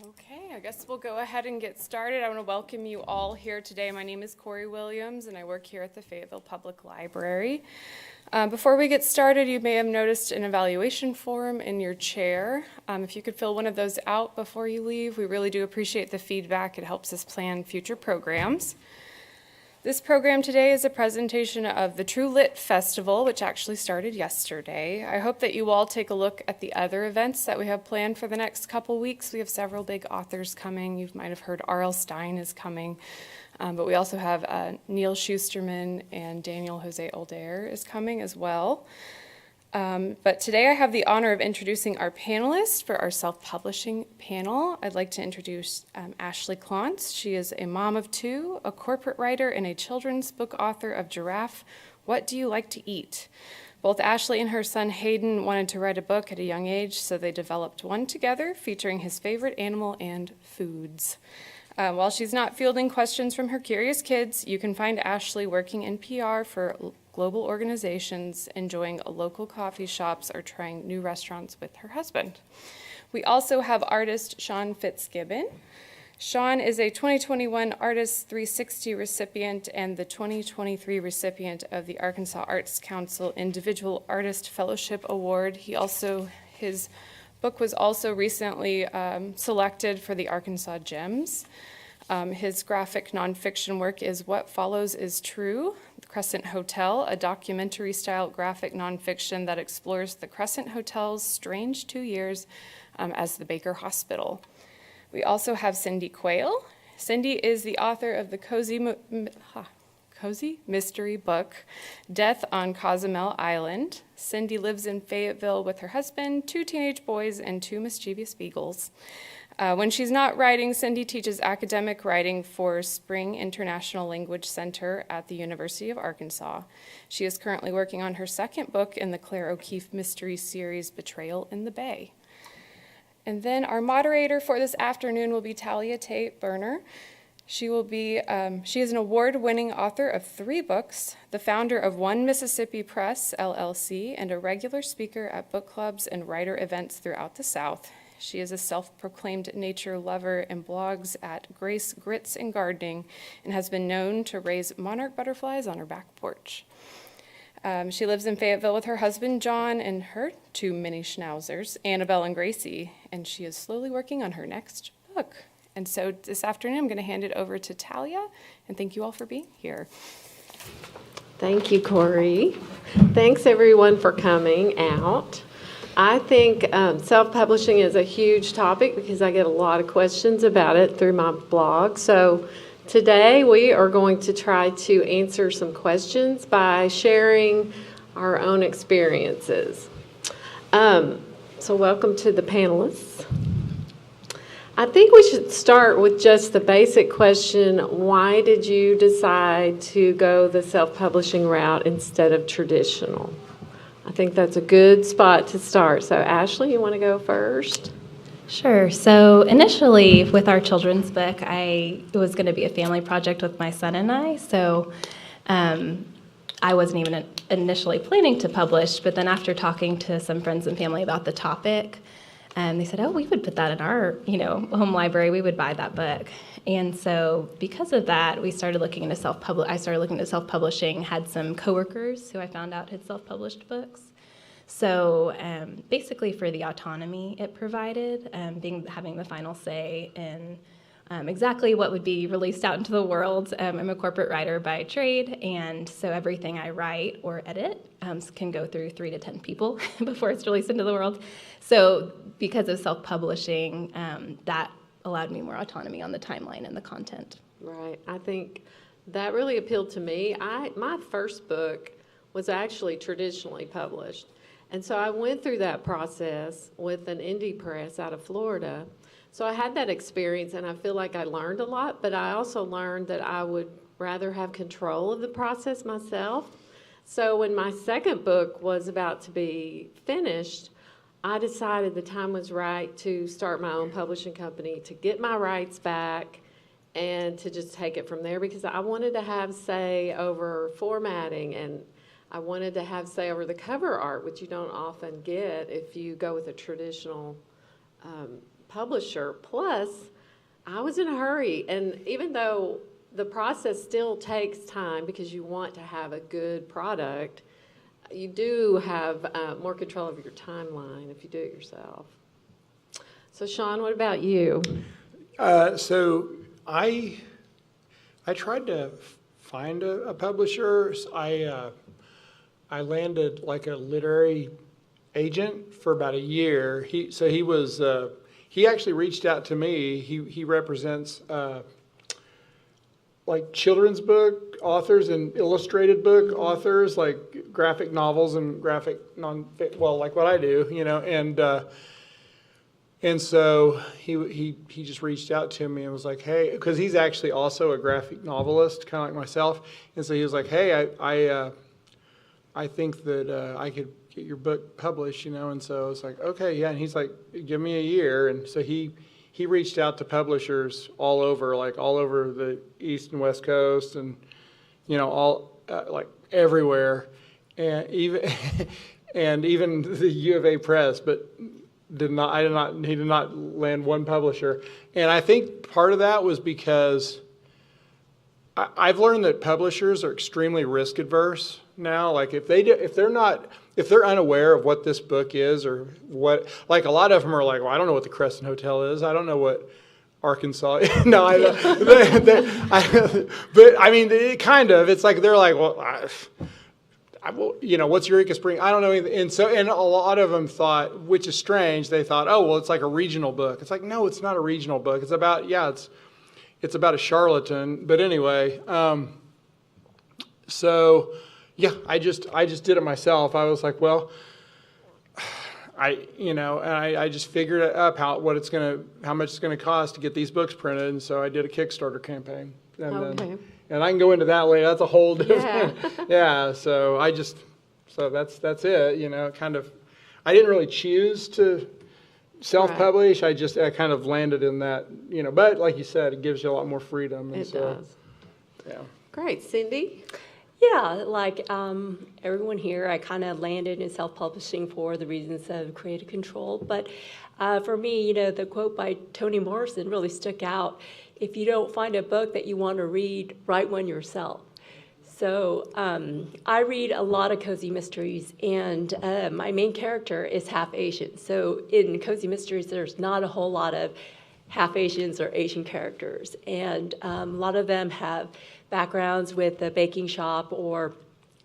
Okay, I guess we'll go ahead and get started. I want to welcome you all here today. My name is Corey Williams, and I work here at the Fayetteville Public Library. Before we get started, you may have noticed an evaluation form in your chair. If you could fill one of those out before you leave, we really do appreciate the feedback. It helps us plan future programs. This program today is a presentation of the True Lit Festival, which actually started yesterday. I hope that you all take a look at the other events that we have planned for the next couple weeks. We have several big authors coming. You might have heard R.L. Stine is coming, but we also have Neil Schusterman and Daniel Jose Oldair is coming as well. But today I have the honor of introducing our panelists for our self-publishing panel. I'd like to introduce Ashley Klontz. She is a mom of two, a corporate writer, and a children's book author of Giraffe, What Do You Like to Eat? Both Ashley and her son Hayden wanted to write a book at a young age, so they developed one together featuring his favorite animal and foods. While she's not fielding questions from her curious kids, you can find Ashley working in PR for global organizations, enjoying local coffee shops, or trying new restaurants with her husband. We also have artist Sean Fitzgibbon. Sean is a 2021 Artist 360 recipient and the 2023 recipient of the Arkansas Arts Council Individual Artist Fellowship Award. His book was also recently selected for the Arkansas Gems. His graphic nonfiction work is What Follows is True, The Crescent Hotel, a documentary-style graphic nonfiction that explores the Crescent Hotel's strange 2 years as the Baker Hospital. We also have Cindy Quayle. Cindy is the author of the cozy mystery book, Death on Cozumel Island. Cindy lives in Fayetteville with her husband, 2 teenage boys, and 2 mischievous beagles. When she's not writing, Cindy teaches academic writing for Spring International Language Center at the University of Arkansas. She is currently working on her second book in the Claire O'Keefe mystery series, Betrayal in the Bay. And then our moderator for this afternoon will be Talia Tate Berner. She is an award-winning author of 3 books, the founder of One Mississippi Press, LLC, and a regular speaker at book clubs and writer events throughout the South. She is a self-proclaimed nature lover and blogs at Grace Grits and Gardening and has been known to raise monarch butterflies on her back porch. She lives in Fayetteville with her husband, John, and her 2 mini schnauzers, Annabelle and Gracie, and she is slowly working on her next book. And so this afternoon, I'm going to hand it over to Talia, and thank you all for being here. Thank you, Corey. Thanks, everyone, for coming out. I think self-publishing is a huge topic because I get a lot of questions about it through my blog. So today we are going to try to answer some questions by sharing our own experiences. So welcome to the panelists. I think we should start with just the basic question, why did you decide to go the self-publishing route instead of traditional? I think that's a good spot to start. So Ashley, you want to go first? Sure. So initially with our children's book, it was going to be a family project with my son and I. So I wasn't even initially planning to publish, but then after talking to some friends and family about the topic, they said, oh, we would put that in our, home library. We would buy that book. And so because of that, I started looking into self-publishing, had some coworkers who I found out had self-published books. So basically for the autonomy it provided, having the final say in exactly what would be released out into the world. I'm a corporate writer by trade, and so everything I write or edit can go through 3 to 10 people before it's released into the world. So because of self-publishing, that allowed me more autonomy on the timeline and the content. Right. I think that really appealed to me. My first book was actually traditionally published. And so I went through that process with an indie press out of Florida. So I had that experience, and I feel like I learned a lot, but I also learned that I would rather have control of the process myself. So when my second book was about to be finished, I decided the time was right to start my own publishing company, to get my rights back, and to just take it from there, because I wanted to have say over formatting, and I wanted to have say over the cover art, which you don't often get if you go with a traditional publisher. Plus, I was in a hurry, and even though the process still takes time because you want to have a good product, you do have more control of your timeline if you do it yourself. So Sean, what about you? So I tried to find a publisher. I landed like a literary agent for about a year. He actually reached out to me. He represents like children's book authors and illustrated book authors, like graphic novels and graphic like what I do, and so he just reached out to me and was like, hey, because he's actually also a graphic novelist, kind of like myself, and so he was like, hey, I think that I could get your book published, and so it's like, okay, yeah, and he's like, give me a year, and so he reached out to publishers all over the East and West Coast, and all like everywhere, and even the U of A Press, but he did not land one publisher, and I think part of that was because I've learned that publishers are extremely risk adverse now. Like if they're unaware of what this book is or what, like a lot of them are like, well, I don't know what the Crescent Hotel is. I don't know what Arkansas. No, but I mean, it's like they're like, well, what's Eureka Springs? I don't know anything. And a lot of them thought, which is strange, they thought, oh, well, it's like a regional book. It's like, no, it's not a regional book. It's about, it's about a charlatan. But anyway, so yeah, I just did it myself. I was like, well, I just figured up how much it's gonna cost to get these books printed, and so I did a Kickstarter campaign. And I can go into that later. That's a whole different. Yeah. So that's it. Kind of. I didn't really choose to self-publish. Right. I kind of landed in that. But like you said, it gives you a lot more freedom. And it does. Yeah. Great, Cindy. Yeah, like everyone here, I kind of landed in self-publishing for the reasons of creative control. But for me, the quote by Toni Morrison really stuck out. If you don't find a book that you want to read, write one yourself. So I read a lot of cozy mysteries, and my main character is half Asian. So in cozy mysteries, there's not a whole lot of half Asians or Asian characters. And a lot of them have backgrounds with a baking shop or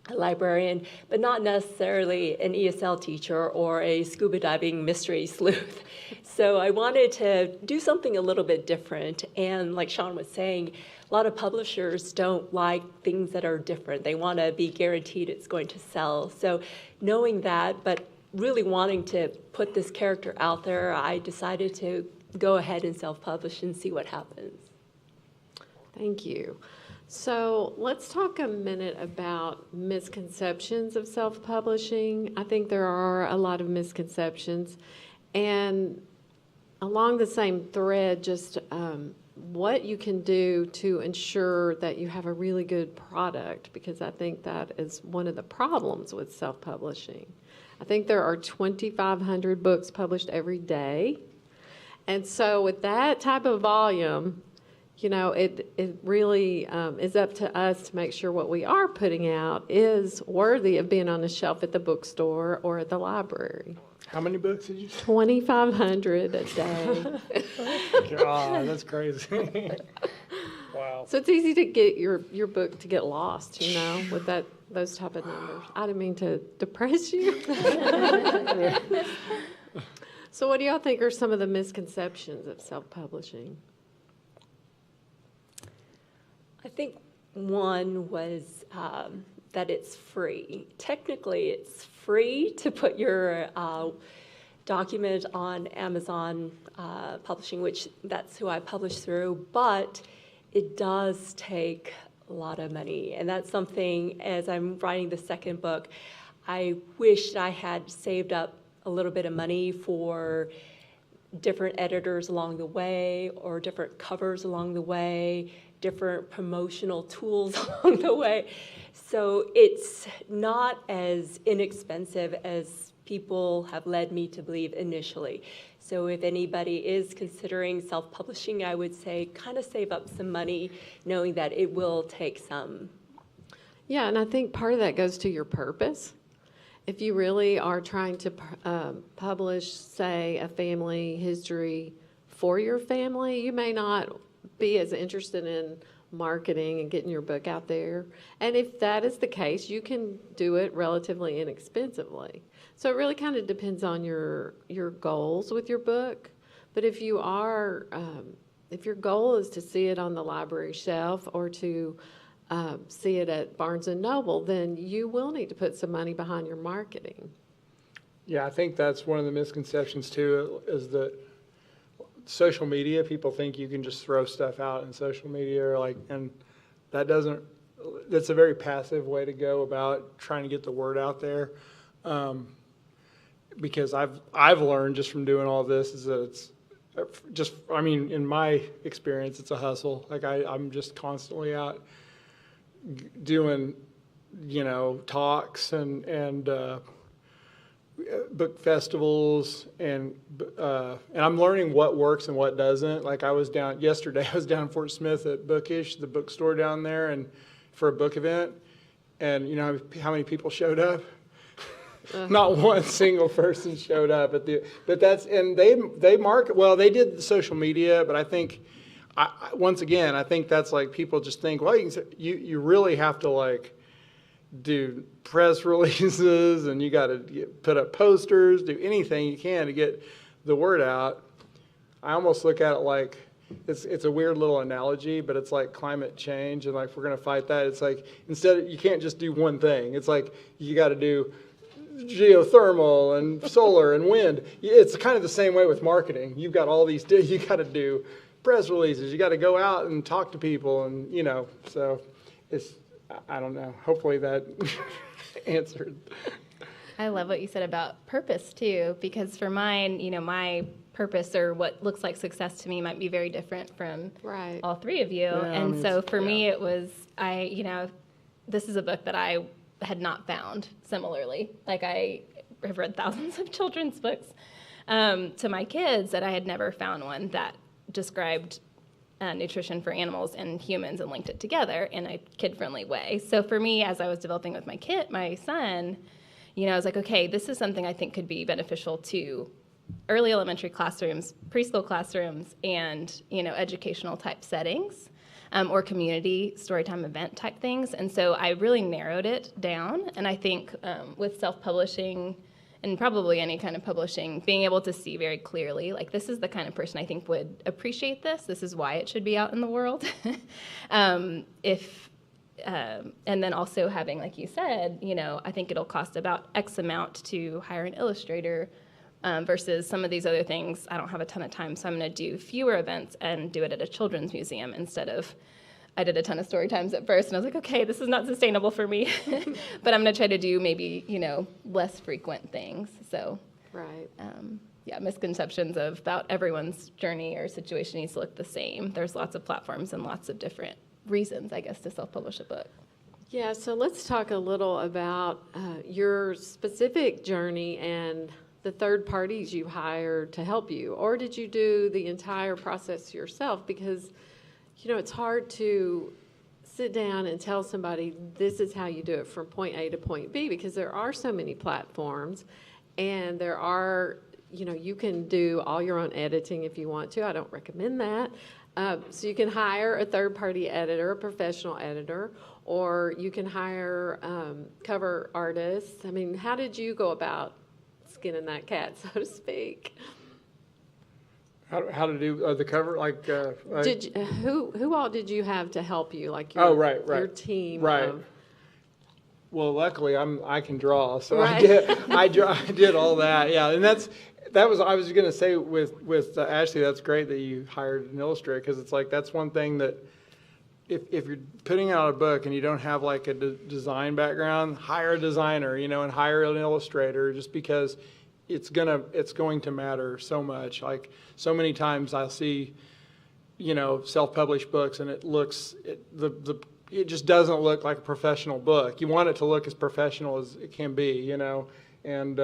a librarian, but not necessarily an ESL teacher or a scuba diving mystery sleuth. So I wanted to do something a little bit different. And like Sean was saying, a lot of publishers don't like things that are different. They want to be guaranteed it's going to sell. So knowing that, but really wanting to put this character out there, I decided to go ahead and self-publish and see what happens. Thank you. So let's talk a minute about misconceptions of self-publishing. I think there are a lot of misconceptions. And along the same thread, just what you can do to ensure that you have a really good product, because I think that is one of the problems with self-publishing. I think there are 2,500 books published every day. And so with that type of volume, it really is up to us to make sure what we are putting out is worthy of being on the shelf at the bookstore or at the library. How many books did you say? 2,500 a day. God, that's crazy. Wow. So it's easy to get your book to get lost, with those type of numbers. I didn't mean to depress you. So what do y'all think are some of the misconceptions of self-publishing? I think one was that it's free. Technically, it's free to put your document on Amazon Publishing, which that's who I publish through, but it does take a lot of money. And that's something, as I'm writing the second book, I wished I had saved up a little bit of money for different editors along the way, or different covers along the way, different promotional tools along the way. So it's not as inexpensive as people have led me to believe initially. So if anybody is considering self-publishing, I would say kind of save up some money, knowing that it will take some. Yeah, and I think part of that goes to your purpose. If you really are trying to publish, say, a family history for your family, you may not be as interested in marketing and getting your book out there. And if that is the case, you can do it relatively inexpensively. So it really kind of depends on your goals with your book. But if you are, if your goal is to see it on the library shelf or to see it at Barnes & Noble, then you will need to put some money behind your marketing. Yeah, I think that's one of the misconceptions too, is that social media, people think you can just throw stuff out in social media, or like, and that's a very passive way to go about trying to get the word out there. Because I've learned just from doing all this is that it's just, I mean, in my experience, it's a hustle. Like I'm just constantly out doing, talks and book festivals, and I'm learning what works and what doesn't. Like yesterday I was down in Fort Smith at Bookish, the bookstore down there, and for a book event, and you know how many people showed up? Not one single person showed up and they market well. They did the social media, but I think once again, I think that's like people just think, well, you really have to like do press releases, and you got to put up posters, do anything you can to get the word out. I almost look at it like it's a weird little analogy, but it's like climate change, and like if we're going to fight that, it's like you can't just do one thing. It's like you got to do geothermal and solar and wind. It's kind of the same way with marketing. You've got all these, you got to do press releases. You got to go out and talk to people, and so I don't know. Hopefully that answered. I love what you said about purpose too, because for mine, my purpose or what looks like success to me might be very different from Right. all three of you. And so for me, it was, this is a book that I had not found similarly. Like I have read thousands of children's books to my kids, that I had never found one that described nutrition for animals and humans and linked it together in a kid-friendly way. So for me, as I was developing with my son, I was like, okay, this is something I think could be beneficial to early elementary classrooms, preschool classrooms, and educational type settings. Or community storytime event type things. And so I really narrowed it down. And I think with self-publishing and probably any kind of publishing, being able to see very clearly, like this is the kind of person I think would appreciate this. This is why it should be out in the world. And then also having, like you said, I think it'll cost about X amount to hire an illustrator. Versus some of these other things, I don't have a ton of time, so I'm going to do fewer events and do it at a children's museum instead of, I did a ton of story times at first, and I was like, okay, this is not sustainable for me, but I'm going to try to do maybe, less frequent things. So, Right. Misconceptions about everyone's journey or situation needs to look the same. There's lots of platforms and lots of different reasons, I guess, to self-publish a book. Yeah, so let's talk a little about your specific journey and the third parties you hired to help you, or did you do the entire process yourself? Because, it's hard to sit down and tell somebody this is how you do it from point A to point B, because there are so many platforms, and there are, you can do all your own editing if you want to. I don't recommend that. So you can hire a third-party editor, a professional editor, or you can hire cover artists. I mean, how did you go about skinning that cat, so to speak? How to do the cover, like Did you, who all did you have to help you, like your, right. your team? Right. Well, luckily I can draw, so Right. I did all that. Yeah, and that was I was going to say with Ashley. That's great that you hired an illustrator, because it's like that's one thing that if you're putting out a book and you don't have like a design background, hire a designer, and hire an illustrator, just because it's going to matter so much. Like so many times I'll see, self-published books, and it just doesn't look like a professional book. You want it to look as professional as it can be, and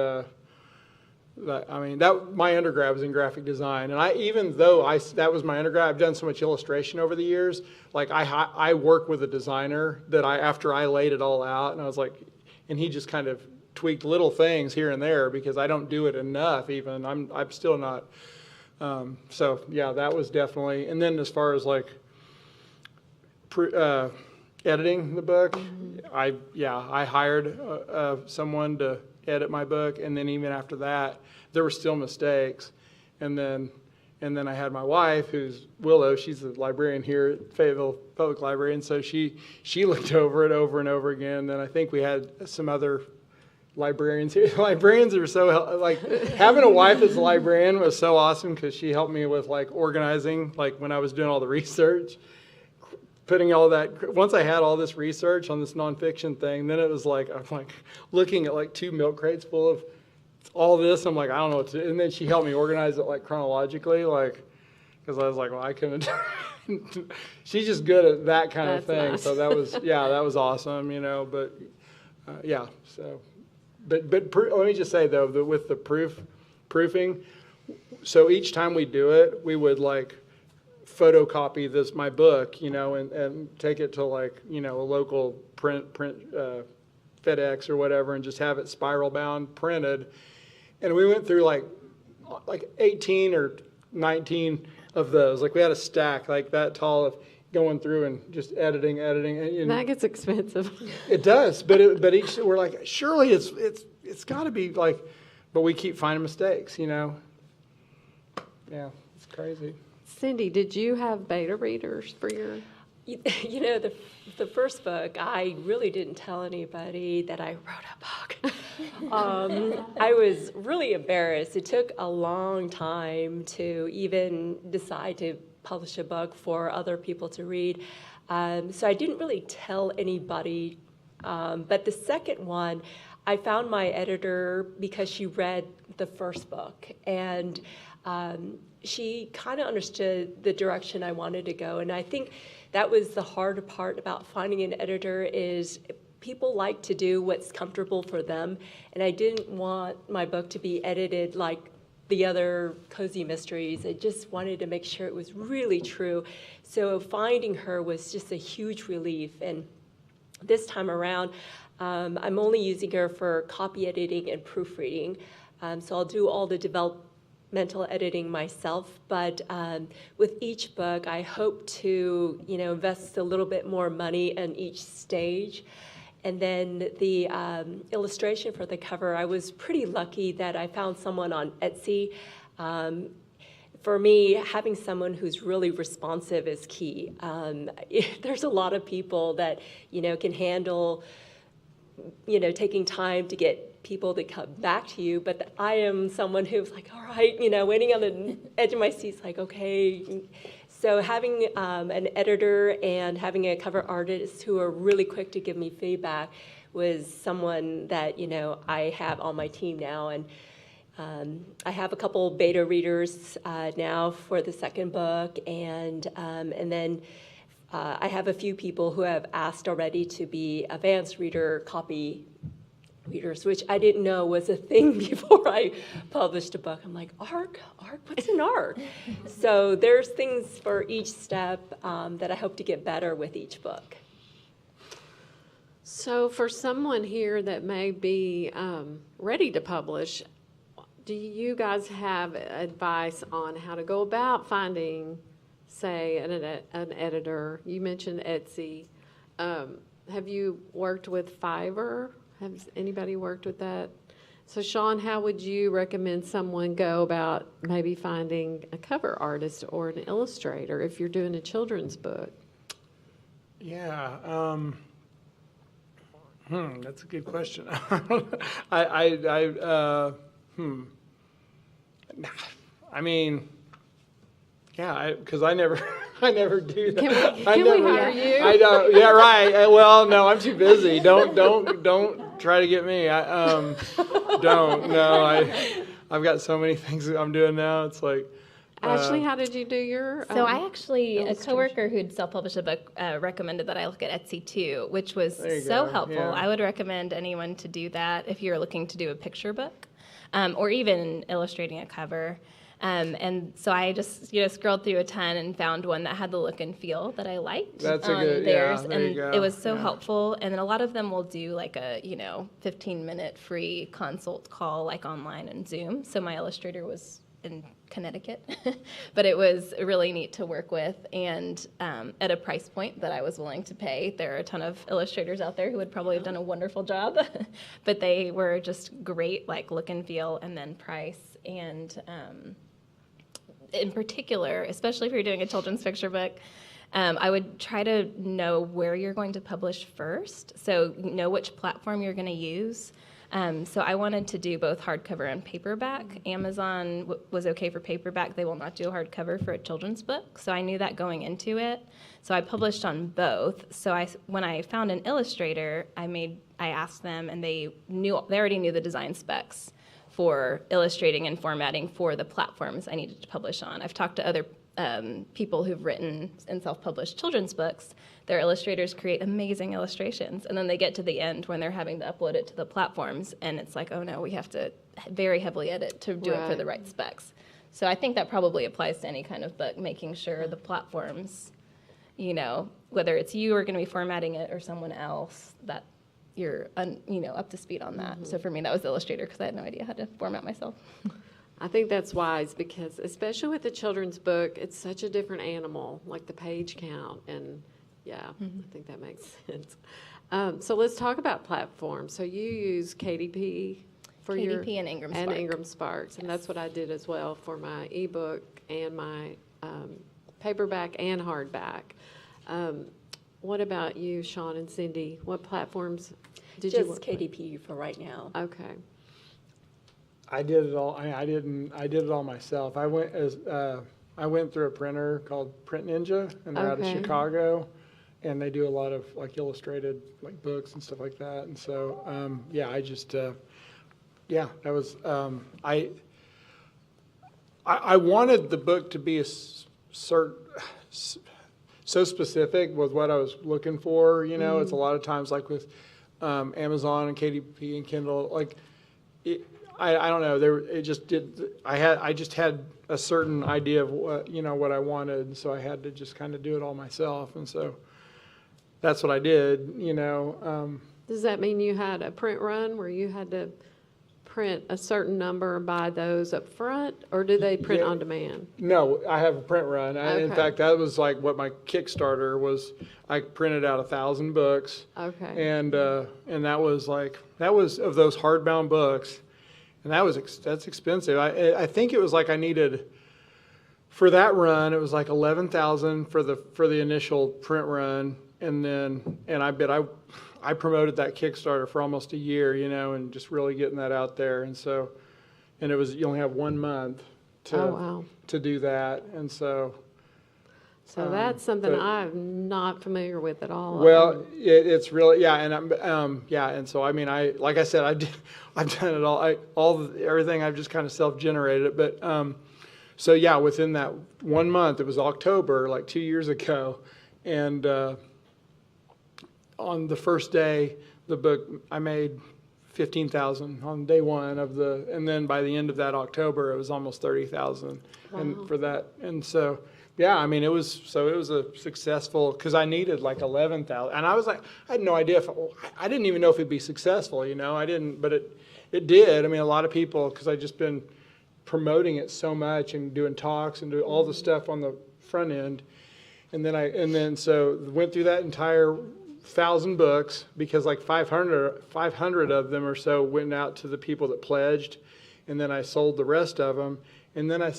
My undergrad was in graphic design, and even though that was my undergrad, I've done so much illustration over the years. Like I work with a designer that after I laid it all out, and I was like, and he just kind of tweaked little things here and there because I don't do it enough. Even I'm still not. So yeah, that was definitely. And then as far as like editing the book, I hired someone to edit my book, and then even after that, there were still mistakes, and then I had my wife, who's Willow. She's the librarian here at Fayetteville Public Library, and so she looked over it over and over again. Then I think we had some other librarians here. Librarians are so like having a wife as a librarian was so awesome because she helped me with like organizing, like when I was doing all the research. Putting all that, once I had all this research on this nonfiction thing, then it was like, I'm like looking at like 2 milk crates full of all this. I'm like, I don't know what to do. And then she helped me organize it like chronologically, like, because I was like, well, I couldn't. She's just good at that kind of thing. Nice. So that was awesome, but yeah. So, but let me just say though, that with the proofing, so each time we do it, we would like photocopy my book, and take it to like, a local print FedEx or whatever, and just have it spiral bound printed. And we went through like 18 or 19 of those. Like we had a stack like that tall of going through and just editing. And That gets expensive. it does, but each we're like, surely it's got to be like, but we keep finding mistakes, Yeah, it's crazy. Cindy, did you have beta readers for your? The first book, I really didn't tell anybody that I wrote a book. I was really embarrassed. It took a long time to even decide to publish a book for other people to read. So I didn't really tell anybody. But the second one, I found my editor because she read the first book. And she kind of understood the direction I wanted to go. And I think that was the harder part about finding an editor is people like to do what's comfortable for them. And I didn't want my book to be edited like the other cozy mysteries. I just wanted to make sure it was really true. So finding her was just a huge relief. And this time around, I'm only using her for copy editing and proofreading. So I'll do all the developmental editing myself, but with each book, I hope to, invest a little bit more money in each stage. And then the illustration for the cover, I was pretty lucky that I found someone on Etsy. For me, having someone who's really responsive is key. There's a lot of people that, can handle, taking time to get people to come back to you, but I am someone who's like, all right, waiting on the edge of my seat, like, okay. So having an editor and having a cover artist who are really quick to give me feedback was someone that, I have on my team now. And I have a couple beta readers now for the second book, and then I have a few people who have asked already to be advanced reader copy readers, which I didn't know was a thing before I published a book. I'm like, ARC, what's an ARC? So there's things for each step that I hope to get better with each book. So for someone here that may be ready to publish, do you guys have advice on how to go about finding, say, an editor? You mentioned Etsy. Have you worked with Fiverr? Has anybody worked with that? So Sean, how would you recommend someone go about maybe finding a cover artist or an illustrator if you're doing a children's book? Yeah, that's a good question. I mean, yeah, because I never do that. Can we hire you? I don't. Yeah, right. Well, no, I'm too busy. Don't try to get me. Don't. No, I've got so many things that I'm doing now. It's like. Ashley, how did you do your? So I actually, a illustration? coworker who'd self-published a book recommended that I look at Etsy too, which was There you so go, helpful. yeah. I would recommend anyone to do that if you're looking to do a picture book. or even illustrating a cover. And so I just scrolled through a ton and found one that had the look and feel that I liked. That's a on good- theirs, yeah, there you and go, it was so yeah. helpful. And then a lot of them will do like a 15-minute free consult call like online and Zoom. So my illustrator was in Connecticut, but it was really neat to work with, and at a price point that I was willing to pay. There are a ton of illustrators out there who would probably have done a wonderful job, but they were just great, like look and feel, and then price. And in particular, especially if you're doing a children's picture book, I would try to know where you're going to publish first, so know which platform you're going to use. So I wanted to do both hardcover and paperback. Amazon was okay for paperback. They will not do a hardcover for a children's book. So I knew that going into it. So I published on both. So when I found an illustrator, I asked them, and they already knew the design specs for illustrating and formatting for the platforms I needed to publish on. I've talked to other people who've written and self-published children's books. Their illustrators create amazing illustrations, and then they get to the end when they're having to upload it to the platforms, and it's like, oh no, we have to very heavily edit to do it for the right specs. So I think that probably applies to any kind of book, making sure the platforms, whether it's you are going to be formatting it or someone else, that you're up to speed on that. So for me, that was the illustrator, because I had no idea how to format myself. I think that's wise because, especially with the children's book, it's such a different animal, like the page count, and I think that makes sense. So let's talk about platforms. So you use KDP for your KDP and Ingram and Spark. Ingram Sparks, and that's what I did as well for my ebook and my paperback and hardback. What about you, Sean and Cindy? What platforms did you Just work KDP for right now. with? Okay. I did it all. I did it all myself. I went through a printer called Print Ninja, and they're out of Okay. Chicago, and they do a lot of like illustrated like books and stuff like that. And so I just that was I wanted the book to be so specific with what I was looking for. It's a lot of times like with Amazon and KDP and Kindle, like I don't know. I just had a certain idea of what I wanted, and so I had to just kind of do it all myself, and so that's what I did. Does that mean you had a print run where you had to print a certain number and buy those up front, or do they print Yeah. on demand? No, I have a print run. In Okay. fact, that was like what my Kickstarter was. I printed out 1,000 books, Okay. and that was of those hardbound books. And that's expensive. I think it was like I needed for that run. It was like 11,000 for the initial print run, and I promoted that Kickstarter for almost a year, and just really getting that out there. And so, and it was you only have 1 month Oh, wow. to do that, and so. So that's something but- I'm not familiar with at all. Well, it's really and and so I mean like I said I've done it all everything I've just kind of self-generated, but so within that 1 month, it was October like 2 years ago, and on the first day the book I made 15,000 on day one and then by the end of that October it was almost 30,000, and for that, and so. Yeah, I mean, it was a successful, because I needed like 11,000. And I was like, I had no idea I didn't even know if it'd be successful, I didn't, but it did. I mean, a lot of people, because I'd just been promoting it so much and doing talks and doing all the stuff on the front end. And so went through that entire 1,000 books, because like 500 of them or so went out to the people that pledged. And then I sold the rest of them. And then I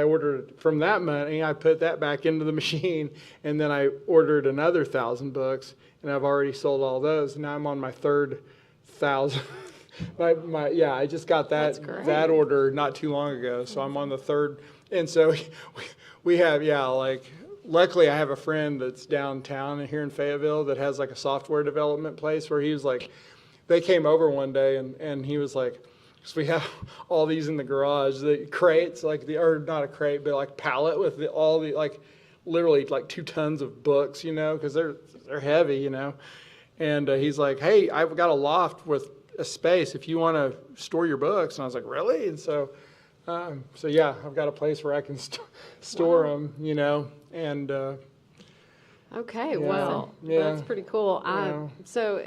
ordered from that money, I put that back into the machine, and then I ordered another 1,000 books, and I've already sold all those. Now I'm on my third 1,000. I just got that order not too long ago, so I'm on the third. And so we have, luckily I have a friend that's downtown here in Fayetteville that has like a software development place where he was like, they came over one day and he was like, so we have all these in the garage, the crates, or not a crate, but like pallet with all the literally like 2 tons of books, because they're heavy, And he's like, hey, I've got a loft with a space if you want to store your books. And I was like, really? And so, yeah, I've got a place where I can store them, you know, and, Okay, Yeah. well, Yeah. that's pretty cool. Yeah. So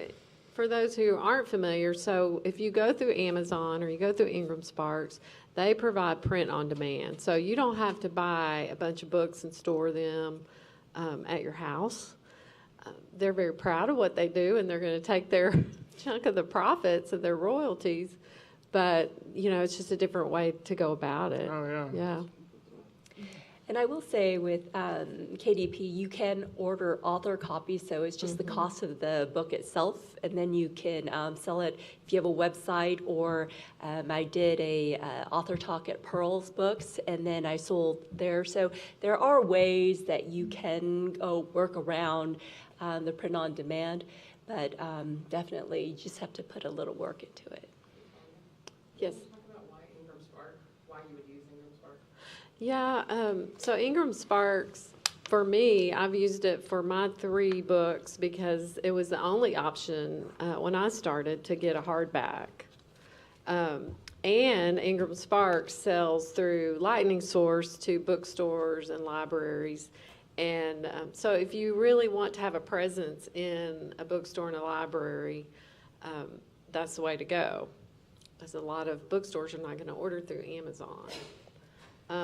for those who aren't familiar, so if you go through Amazon or you go through Ingram Sparks, they provide print on demand. So you don't have to buy a bunch of books and store them at your house. They're very proud of what they do, and they're going to take their chunk of the profits of their royalties. But, you know, it's just a different way to go about it. oh, yeah. Yeah. And I will say with KDP, you can order author copies, so it's just the cost of the book itself, and then you can sell it if you have a website, or I did a author talk at Pearls Books, and then I sold there. So there are ways that you can work around the print on demand, but definitely you just have to put a little work into it. Yes. Talk about why Ingram Spark, why you would use Ingram Spark. Yeah, so Ingram Sparks, for me, I've used it for my 3 books because it was the only option when I started to get a hardback. And Ingram Sparks sells through Lightning Source to bookstores and libraries. And so if you really want to have a presence in a bookstore and a library, that's the way to go. Because a lot of bookstores are not going to order through Amazon.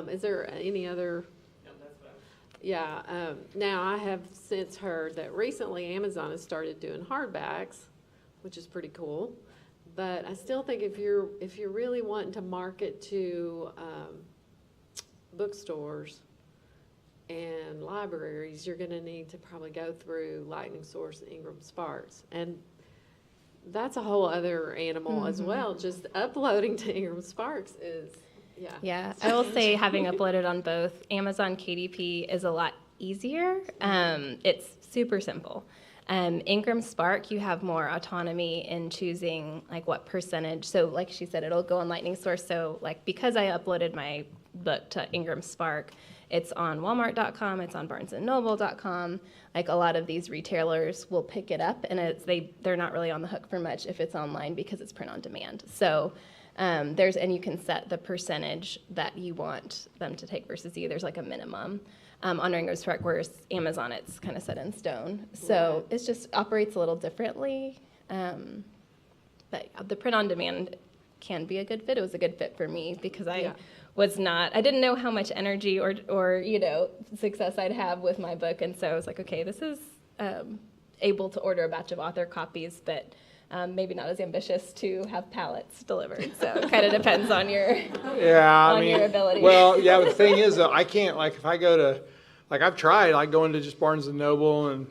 Is there any other? Yeah, that's what Yeah, now I have since heard that recently Amazon has started doing hardbacks, which is pretty cool. But I still think if you're really wanting to market to bookstores and libraries, you're going to need to probably go through Lightning Source and Ingram Sparks. And that's a whole other animal as well. Just uploading to Ingram Sparks is, yeah. Yeah, I will say having uploaded on both Amazon KDP is a lot easier. It's super simple. Ingram Spark, you have more autonomy in choosing like what percentage. So like she said, it'll go on Lightning Source. So like because I uploaded my book to Ingram Spark, it's on Walmart.com, it's on BarnesandNoble.com. Like a lot of these retailers will pick it up, and they're not really on the hook for much if it's online because it's print on demand. So and you can set the percentage that you want them to take versus you. There's like a minimum on Ingram Spark, whereas Amazon, it's kind of set in stone. So it just operates a little differently. But the print on demand can be a good fit. It was a good fit for me because I didn't know how much energy or success I'd have with my book. And so I was like, okay, this is able to order a batch of author copies, but maybe not as ambitious to have pallets delivered. So it kind of depends on your your ability. Well, yeah, but the thing is, though, I can't, like, if I go to, like, I've tried, I go into just Barnes and Noble, and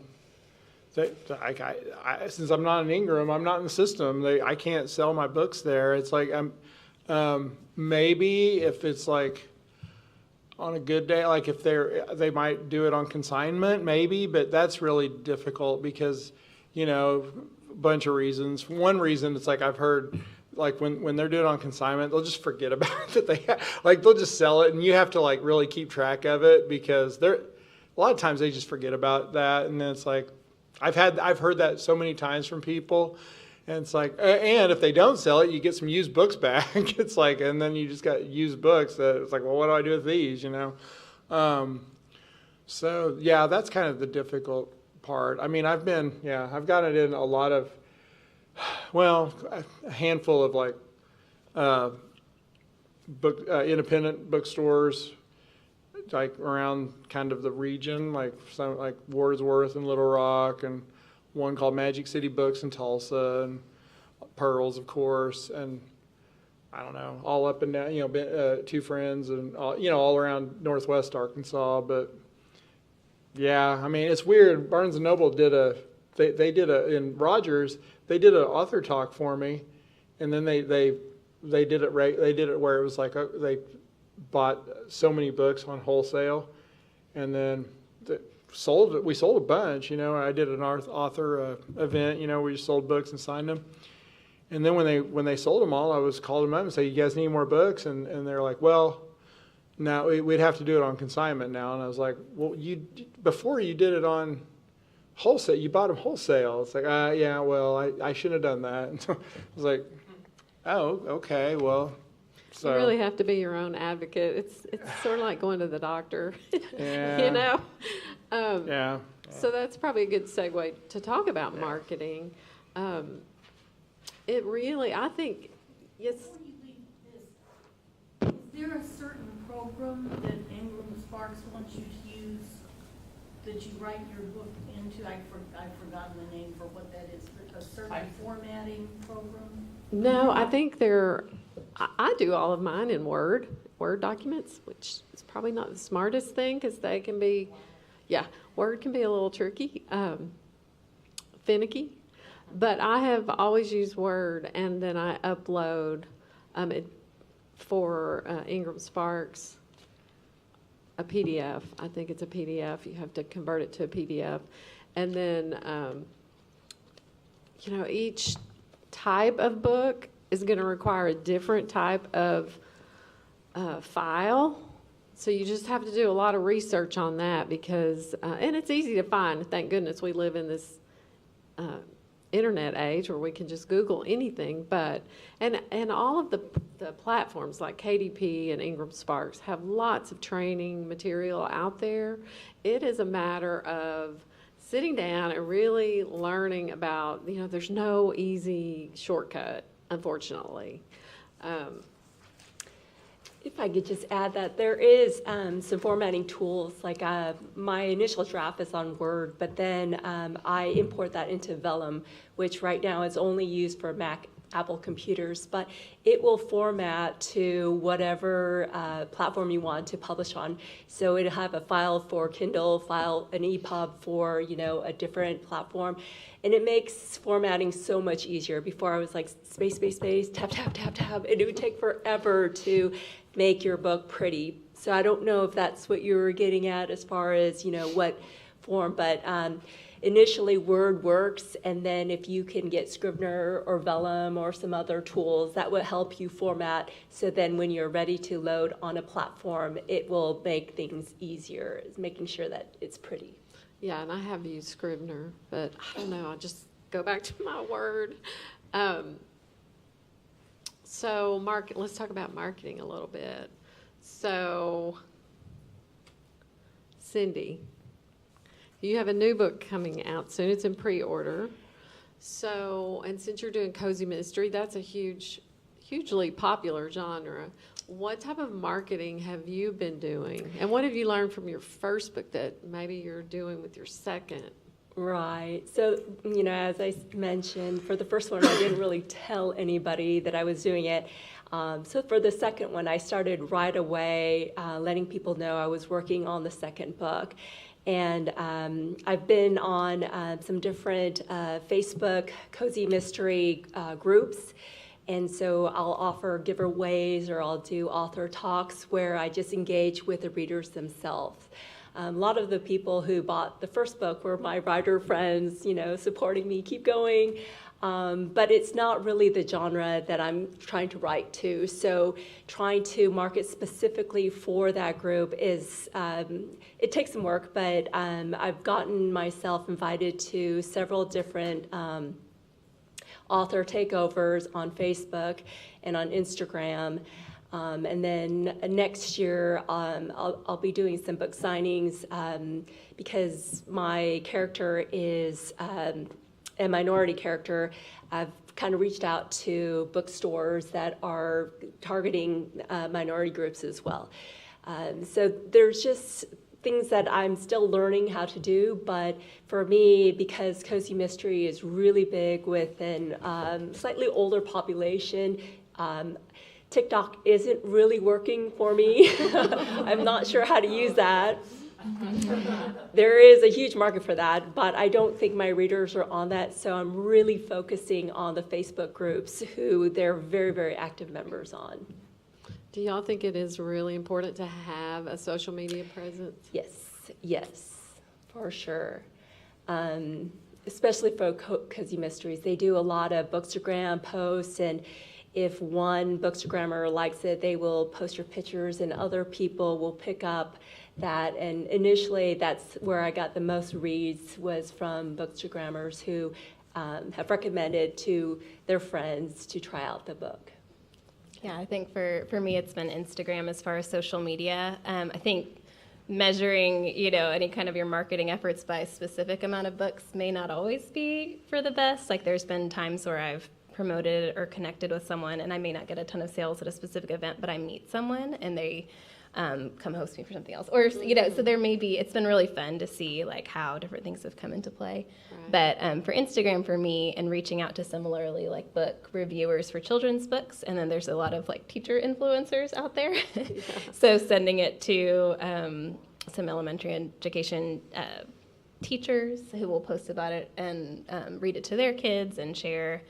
since I'm not in Ingram, I'm not in the system. I can't sell my books there. It's like maybe if it's like on a good day, like if they might do it on consignment, maybe, but that's really difficult because, a bunch of reasons. One reason, it's like I've heard, like when they're doing it on consignment, they'll just forget about it. They'll just sell it, and you have to like really keep track of it because a lot of times they just forget about that, and then it's like I've heard that so many times from people, and it's like, and if they don't sell it, you get some used books back. It's like, and then you just got used books that it's like, well, what do I do with these? So yeah, that's kind of the difficult part. I mean, I've got it in a lot of, a handful of like independent bookstores, like around kind of the region, like some like Wordsworth and Little Rock, and one called Magic City Books in Tulsa, and Pearls, of course, and I don't know, all up and down, Two Friends, and all around Northwest Arkansas, but. Yeah, I mean, it's weird. Barnes and Noble did in Rogers, they did an author talk for me, and then they did it where it was like they bought so many books on wholesale, and then we sold a bunch. I did an author event. We just sold books and signed them, and then when they sold them all, I was called them up and say, "You guys need more books?" And they're like, "Well, now we'd have to do it on consignment now." And I was like, "Well, before you did it on wholesale, you bought them wholesale. It's like, yeah, well, I shouldn't have done that. And so I was like, oh, okay, well, so. You really have to be your own advocate. It's sort of like going to the doctor, Yeah. you know? Yeah. So that's probably a good segue to talk about marketing. It really, I think, yes, Before you leave this, is there a certain program that Ingram Sparks wants you to use, that you write your book into? I've forgotten the name for what that is, but a certain formatting program? no, I think I do all of mine in Word documents, which is probably not the smartest thing because they can be, Word can be a little tricky, finicky. But I have always used Word, and then I upload for Ingram Sparks a PDF. I think it's a PDF. You have to convert it to a PDF. And then, each type of book is going to require a different type of file. So you just have to do a lot of research on that because, and it's easy to find. Thank goodness we live in this internet age where we can just Google anything. But and all of the platforms like KDP and Ingram Sparks have lots of training material out there. It is a matter of sitting down and really learning about, there's no easy shortcut, unfortunately. If I could just add that there is some formatting tools, like my initial draft is on Word, but then I import that into Vellum, which right now is only used for Apple computers, but it will format to whatever platform you want to publish on. So it'll have a file for Kindle, an EPUB for, a different platform. And it makes formatting so much easier. Before I was like space, tab, tab, tab, tab, and it would take forever to make your book pretty. So I don't know if that's what you were getting at as far as, what form, but initially Word works, and then if you can get Scrivener or Vellum or some other tools, that will help you format, so then when you're ready to load on a platform, it will make things easier, making sure that it's pretty. Yeah, and I have used Scrivener, but I don't know, I'll just go back to my Word. So let's talk about marketing a little bit. So, Cindy, you have a new book coming out soon. It's in pre-order. So, and since you're doing cozy mystery, that's a hugely popular genre. What type of marketing have you been doing? And what have you learned from your first book that maybe you're doing with your second? Right. So, as I mentioned, for the first one, I didn't really tell anybody that I was doing it. So for the second one, I started right away letting people know I was working on the second book. And I've been on some different Facebook cozy mystery groups. And so I'll offer giveaways or I'll do author talks where I just engage with the readers themselves. A lot of the people who bought the first book were my writer friends, supporting me, keep going. But it's not really the genre that I'm trying to write to. So trying to market specifically for that group is, it takes some work, but I've gotten myself invited to several different author takeovers on Facebook and on Instagram. And then next year, I'll be doing some book signings because my character is a minority character. I've kind of reached out to bookstores that are targeting minority groups as well. So there's just things that I'm still learning how to do, but for me, because cozy mystery is really big with a slightly older population, TikTok isn't really working for me. I'm not sure how to use that. There is a huge market for that, but I don't think my readers are on that, so I'm really focusing on the Facebook groups who they're very, very active members on. Do y'all think it is really important to have a social media presence? Yes, for sure. Especially for cozy mysteries. They do a lot of Bookstagram posts, and if one Bookstagrammer likes it, they will post your pictures and other people will pick up that. And initially, that's where I got the most reads, was from Bookstagrammers who have recommended to their friends to try out the book. Yeah, I think for me, it's been Instagram as far as social media. I think measuring, any kind of your marketing efforts by a specific amount of books may not always be for the best. Like, there's been times where I've promoted or connected with someone and I may not get a ton of sales at a specific event, but I meet someone and they come host me for something else. Or, so there may be, it's been really fun to see like how different things have come into play. But for Instagram, for me, and reaching out to similarly like book reviewers for children's books, and then there's a lot of like teacher influencers out there. So sending it to some elementary education teachers who will post about it and read it to their kids and share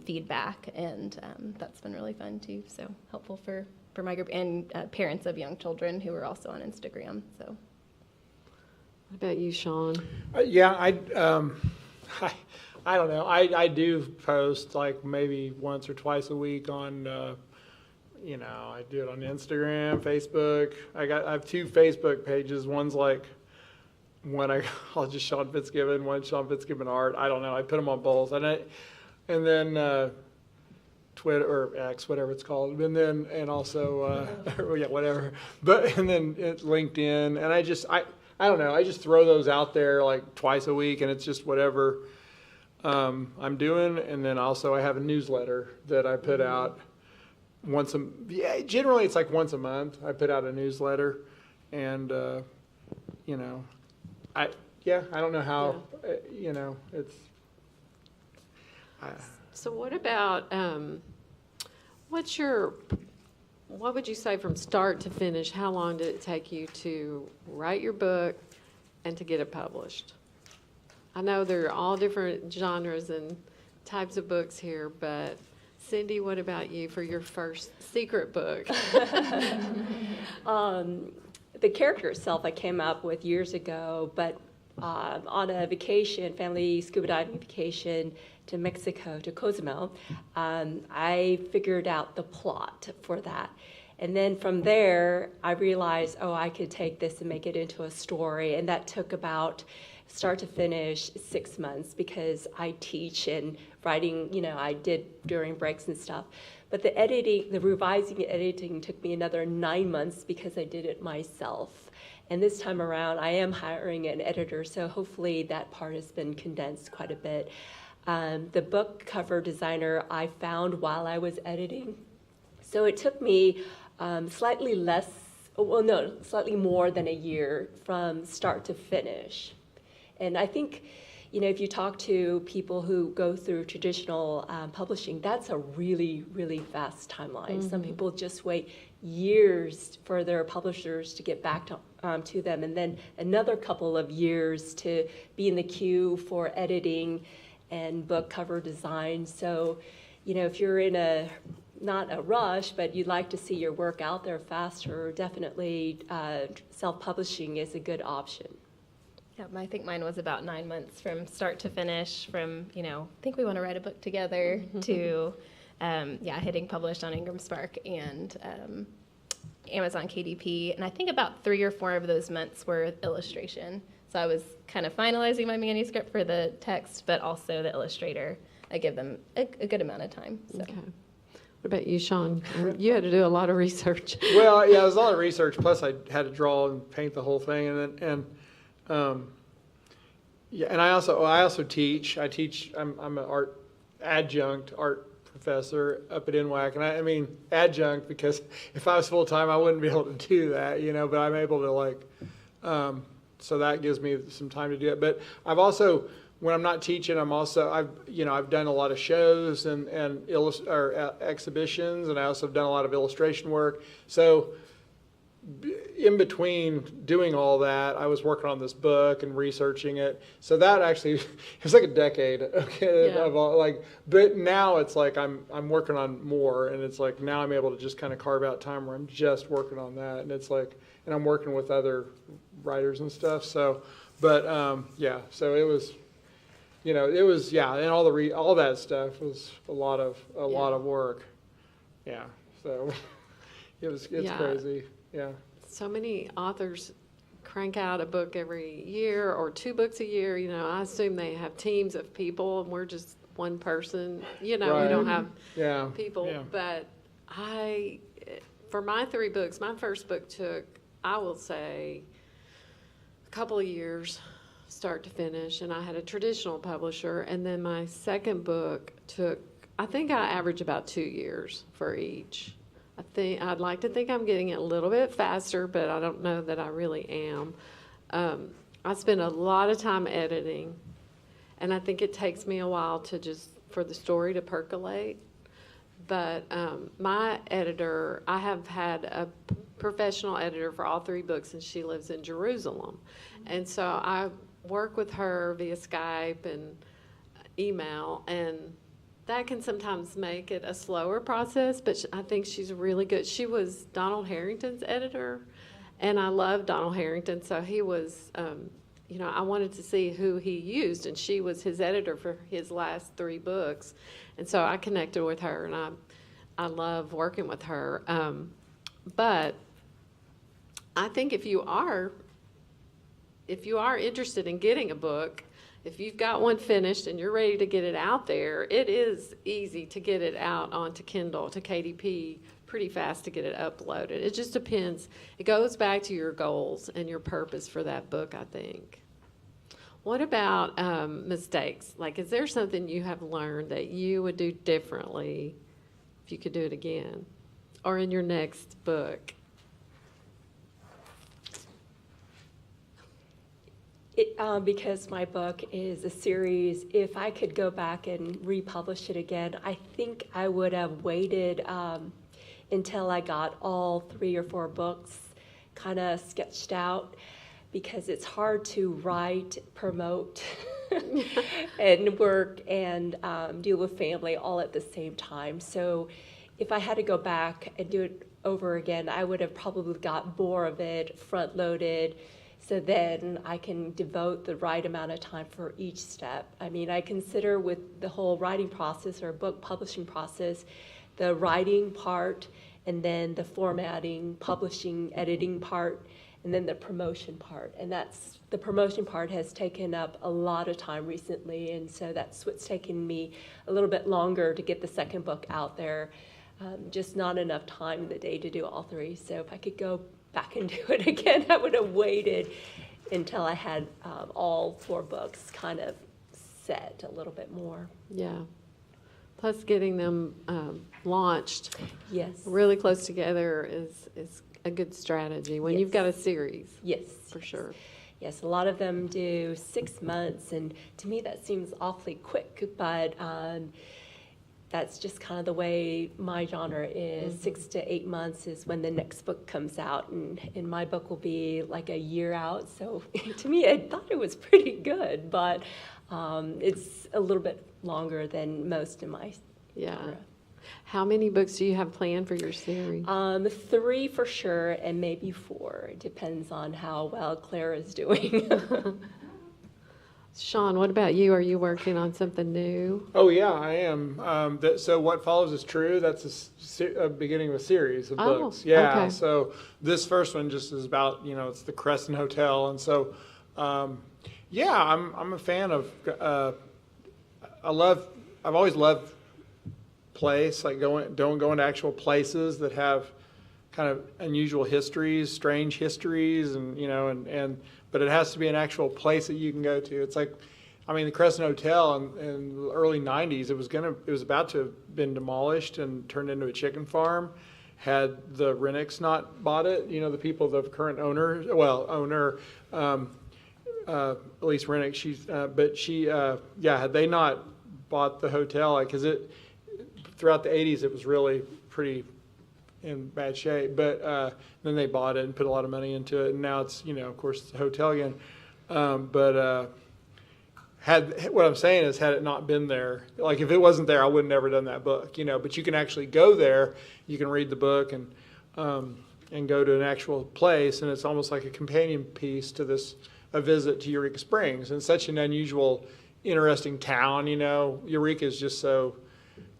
feedback, and that's been really fun too. So helpful for my group, and parents of young children who are also on Instagram. So, What about you, Sean? Yeah, I don't know. I do post like maybe once or twice a week on, I do it on Instagram, Facebook. I have 2 Facebook pages. One's like I'll just Sean Fitzgibbon, one Sean Fitzgibbon Art. I don't know. I put them on both, and then Twitter or X, whatever it's called, and also whatever. But and then it's LinkedIn, and I don't know. I just throw those out there like twice a week, and it's just whatever I'm doing. And then also I have a newsletter that I put out generally it's like once a month. I put out a newsletter, and I don't know how it's. So what about, what would you say from start to finish, how long did it take you to write your book and to get it published? I know there are all different genres and types of books here, but Cindy, what about you for your first secret book? The character itself I came up with years ago, but on a vacation, family scuba diving vacation to Mexico, to Cozumel, I figured out the plot for that. And then from there, I realized, I could take this and make it into a story. And that took about start to finish 6 months, because I teach and writing, I did during breaks and stuff. But the revising and editing took me another 9 months because I did it myself. And this time around, I am hiring an editor, so hopefully that part has been condensed quite a bit. The book cover designer I found while I was editing. So it took me slightly more than a year from start to finish. And I think, if you talk to people who go through traditional publishing, that's a really, really fast timeline. Mm-hmm. Some people just wait years for their publishers to get back to them, and then another couple of years to be in the queue for editing and book cover design. So, if you're in not a rush, but you'd like to see your work out there faster, definitely self-publishing is a good option. Yeah, I think mine was about 9 months from start to finish, from, I think we want to write a book together, to, hitting published on Ingram Spark and Amazon KDP. And I think about 3 or 4 of those months were illustration. So I was kind of finalizing my manuscript for the text, but also the illustrator. I give them a good amount of time. So. Okay. What about you, Sean? You had to do a lot of research. Well, yeah, it was a lot of research. Plus, I had to draw and paint the whole thing, and I also teach. I'm an adjunct art professor up at NWAC, and I mean adjunct because if I was full time, I wouldn't be able to do that, But I'm able to so that gives me some time to do it. But I've also, when I'm not teaching, I've done a lot of shows and exhibitions, and I also have done a lot of illustration work. So in between doing all that, I was working on this book and researching it. So that actually, it was like a decade, of all, but now it's like I'm working on more, and it's like now I'm able to just kind of carve out time where I'm just working on that, and it's like, and I'm working with other writers and stuff. So, but so it was, and all that stuff was a lot of work. Yeah, so it's Yeah. crazy. Yeah. So many authors crank out a book every year or 2 books a year. You know, I assume they have teams of people and we're just one person. You know, we don't Right. have Yeah. people. Yeah. But for my 3 books, my first book took, I will say, a couple of years, start to finish. And I had a traditional publisher. And then my second book took, I think I average about 2 years for each. I'd like to think I'm getting it a little bit faster, but I don't know that I really am. I spend a lot of time editing, and I think it takes me a while for the story to percolate. But my editor, I have had a professional editor for all 3 books, and she lives in Jerusalem. And so I work with her via Skype and email, and that can sometimes make it a slower process, but I think she's really good. She was Donald Harrington's editor, and I love Donald Harrington, so he was, I wanted to see who he used, and she was his editor for his last 3 books. And so I connected with her, and I love working with her. But I think if you are interested in getting a book, if you've got one finished and you're ready to get it out there, it is easy to get it out onto Kindle, to KDP, pretty fast to get it uploaded. It just depends. It goes back to your goals and your purpose for that book, I think. What about mistakes? Like, is there something you have learned that you would do differently if you could do it again? Or in your next book? Because my book is a series, if I could go back and republish it again, I think I would have waited until I got all 3 or 4 books kind of sketched out, because it's hard to write, promote, and work and deal with family all at the same time. So if I had to go back and do it over again, I would have probably got more of it front-loaded, so then I can devote the right amount of time for each step. I mean, I consider with the whole writing process or book publishing process, the writing part, and then the formatting, publishing, editing part, and then the promotion part. And the promotion part has taken up a lot of time recently, and so that's what's taken me a little bit longer to get the second book out there. Just not enough time in the day to do all 3. So if I could go back and do it again, I would have waited until I had all 4 books kind of set a little bit more. Yeah. Plus getting them launched Yes. really close together is a good strategy when you've Yes. got a series, Yes. for sure. Yes, a lot of them do 6 months, and to me that seems awfully quick, but that's just kind of the way my genre is. 6 to 8 months is when the next book comes out, and my book will be like a year out. So to me, I thought it was pretty good, but it's a little bit longer than most in my Yeah. genre. How many books do you have planned for your series? 3 for sure, and maybe 4. It depends on how well Claire is doing. Sean, what about you? Are you working on something new? Oh, yeah, I am. So What Follows is True, that's a beginning of a series of Oh, books. Yeah, okay. so this first one just is about, it's the Crescent Hotel. And so, yeah, I'm a fan of, I've always loved place, like going to actual places that have kind of unusual histories, strange histories, and but it has to be an actual place that you can go to. It's like, the Crescent Hotel in the early 90s, it was about to have been demolished and turned into a chicken farm had the Rennicks not bought it. The people, the current owner, Elise Rennick, had they not bought the hotel, because throughout the 80s, it was really pretty in bad shape, but then they bought it and put a lot of money into it, and now it's, of course, it's a hotel again. What I'm saying is, had it not been there, like if it wasn't there, I would have never done that book, but you can actually go there, you can read the book and go to an actual place, and it's almost like a companion piece to a visit to Eureka Springs. And it's such an unusual, interesting town, Eureka is just so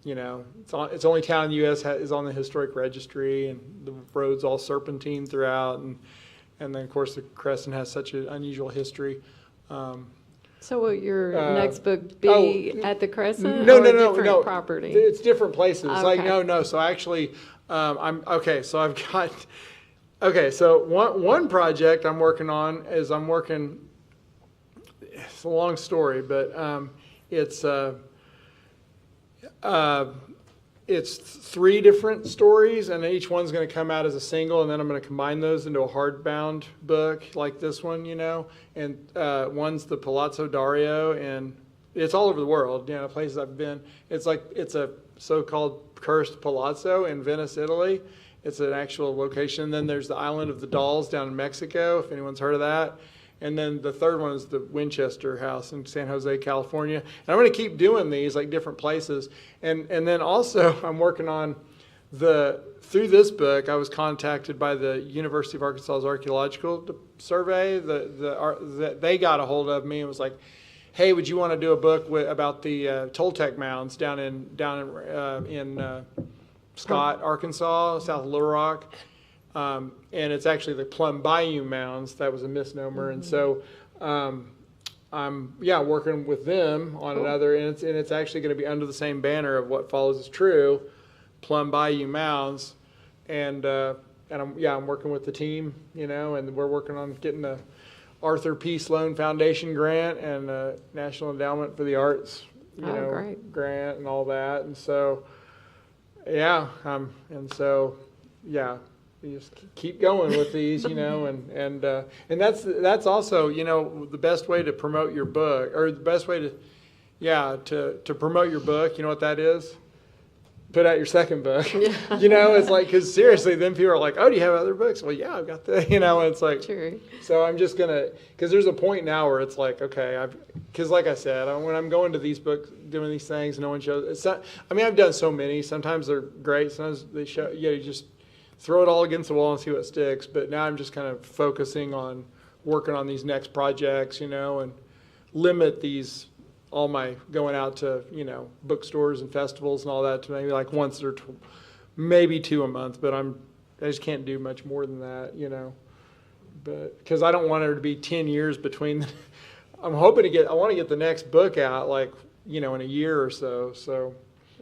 You know, it's only town in the U.S. is on the historic registry, and the road's all serpentine throughout, and then of course the Crescent has such an unusual history. So will your Uh, next book be at the Crescent No, or no, a no, different no. property? It's different places. Like, Okay. no. So actually, I'm, okay, so I've got, okay, so one project I'm working on is it's a long story, but it's 3 different stories, and each one's going to come out as a single, and then I'm going to combine those into a hardbound book like this one, you know. And one's the Palazzo Dario, and it's all over the world, you know, places I've been. It's a so-called cursed palazzo in Venice, Italy. It's an actual location. And then there's the Island of the Dolls down in Mexico, if anyone's heard of that. And then the third one is the Winchester House in San Jose, California. And I'm going to keep doing these, like different places. And then also I'm working on through this book, I was contacted by the University of Arkansas's Archaeological Survey. They got a hold of me and was like, hey, would you want to do a book about the Toltec mounds down in Scott, Arkansas, south of Little Rock? And it's actually the Plum Bayou Mounds. That was a misnomer. And so I'm working with them on another, and it's actually going to be under the same banner of What Follows is True, Plum Bayou Mounds. And I'm working with the team, you know, and we're working on getting the Arthur P. Sloan Foundation grant and National Endowment for the Arts, Great. grant and all that. And so, you just keep going with these, you know, and that's also, you know, the best way to promote your book, or the best way to promote your book. You know what that is? Put out your second book. You know, it's like, because seriously, then people are like, oh, do you have other books? Well, yeah, I've got the, you know, and it's like, True. so I'm just gonna, because there's a point now where it's like, okay, because like I said, when I'm going to these books, doing these things, no one shows. It's not, I mean, I've done so many. Sometimes they're great. Sometimes they show. You just throw it all against the wall and see what sticks. But now I'm just kind of focusing on working on these next projects, you know, and limit all my going out to, you know, bookstores and festivals and all that to maybe like once or maybe 2 a month. But I just can't do much more than that, you know. But because I don't want there to be 10 years between. I want to get the next book out, like, you know, in a year or so. So,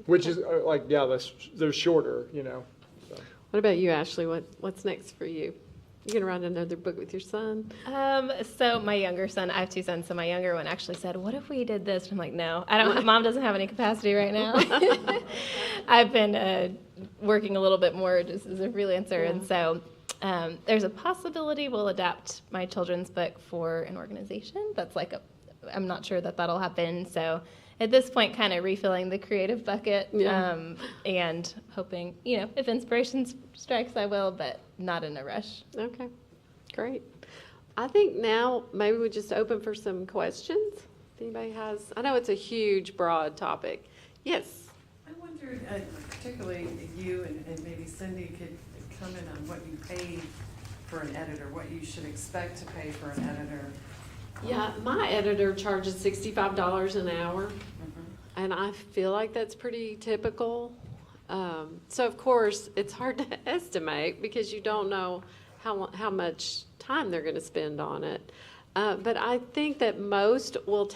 which is like, they're shorter, you know. So. What about you, Ashley? What's next for you? You gonna write another book with your son? So my younger son, I have 2 sons, so my younger one actually said, what if we did this? And I'm like, no, Mom doesn't have any capacity right now. I've been working a little bit more just as a freelancer, and so there's a possibility we'll adapt my children's book for an organization. That's like I'm not sure that'll happen, so at this point, kind of refilling the creative bucket, and hoping, you know, if inspiration strikes, I will, but not in a rush. Okay, great. I think now maybe we just open for some questions. If anybody has, I know it's a huge, broad topic. Yes. I wondered, particularly you and maybe Cindy could comment on what you paid for an editor, what you should expect to pay for an editor. Yeah, my editor charges $65 an hour, and I feel like that's pretty typical. So of course, it's hard to estimate because you don't know how much time they're going to spend on it. But I think that most will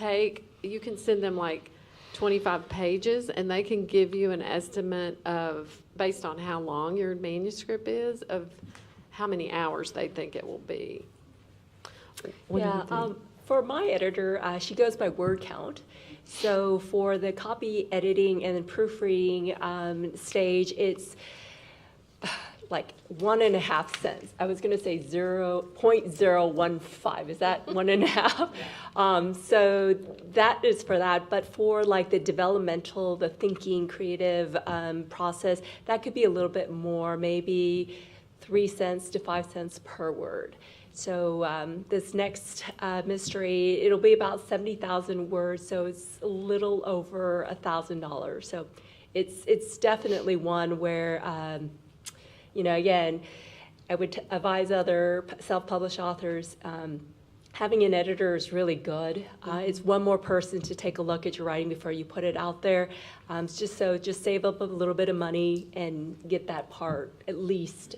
you can send them like 25 pages, and they can give you an estimate based on how long your manuscript is, of how many hours they think it will be. What do you think? For my editor, she goes by word count. So for the copy editing and proofreading stage, it's like 1.5 cents. I was going to say 0.015. Is that 1.5? So that is for that. But for like the developmental, the thinking, creative process, that could be a little bit more, maybe 3 cents to 5 cents per word. So this next mystery, it'll be about 70,000 words, so it's a little over $1,000. So it's definitely one where, you know, again, I would advise other self-published authors, having an editor is really good. It's one more person to take a look at your writing before you put it out there. Just save up a little bit of money and get that part at least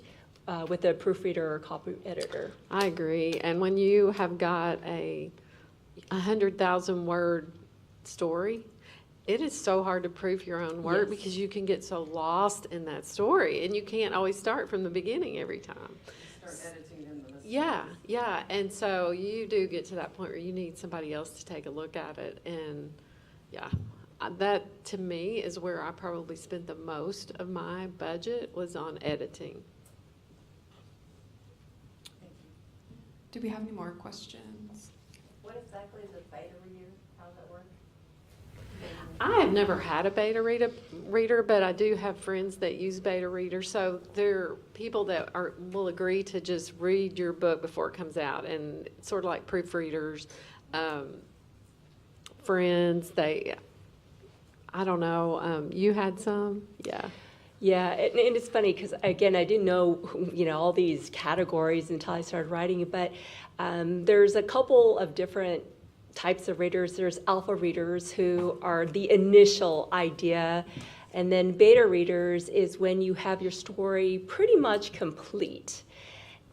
with a proofreader or copy editor. I agree. And when you have got a 100,000 word story, it is so hard to proof your own work Yes. because you can get so lost in that story and you can't always start from the beginning every time. Start editing in the mistake. Yeah. And so you do get to that point where you need somebody else to take a look at it. And yeah, that to me is where I probably spent the most of my budget was on editing. Do we have any more questions? What exactly is a beta reader? How does that work? I have never had a beta reader, but I do have friends that use beta readers. So they're people that will agree to just read your book before it comes out, and sort of like proofreaders, friends. I don't know. You had some, yeah. Yeah, and it's funny because, again, I didn't know, all these categories until I started writing it, but there's a couple of different types of readers. There's alpha readers who are the initial idea, and then beta readers is when you have your story pretty much complete.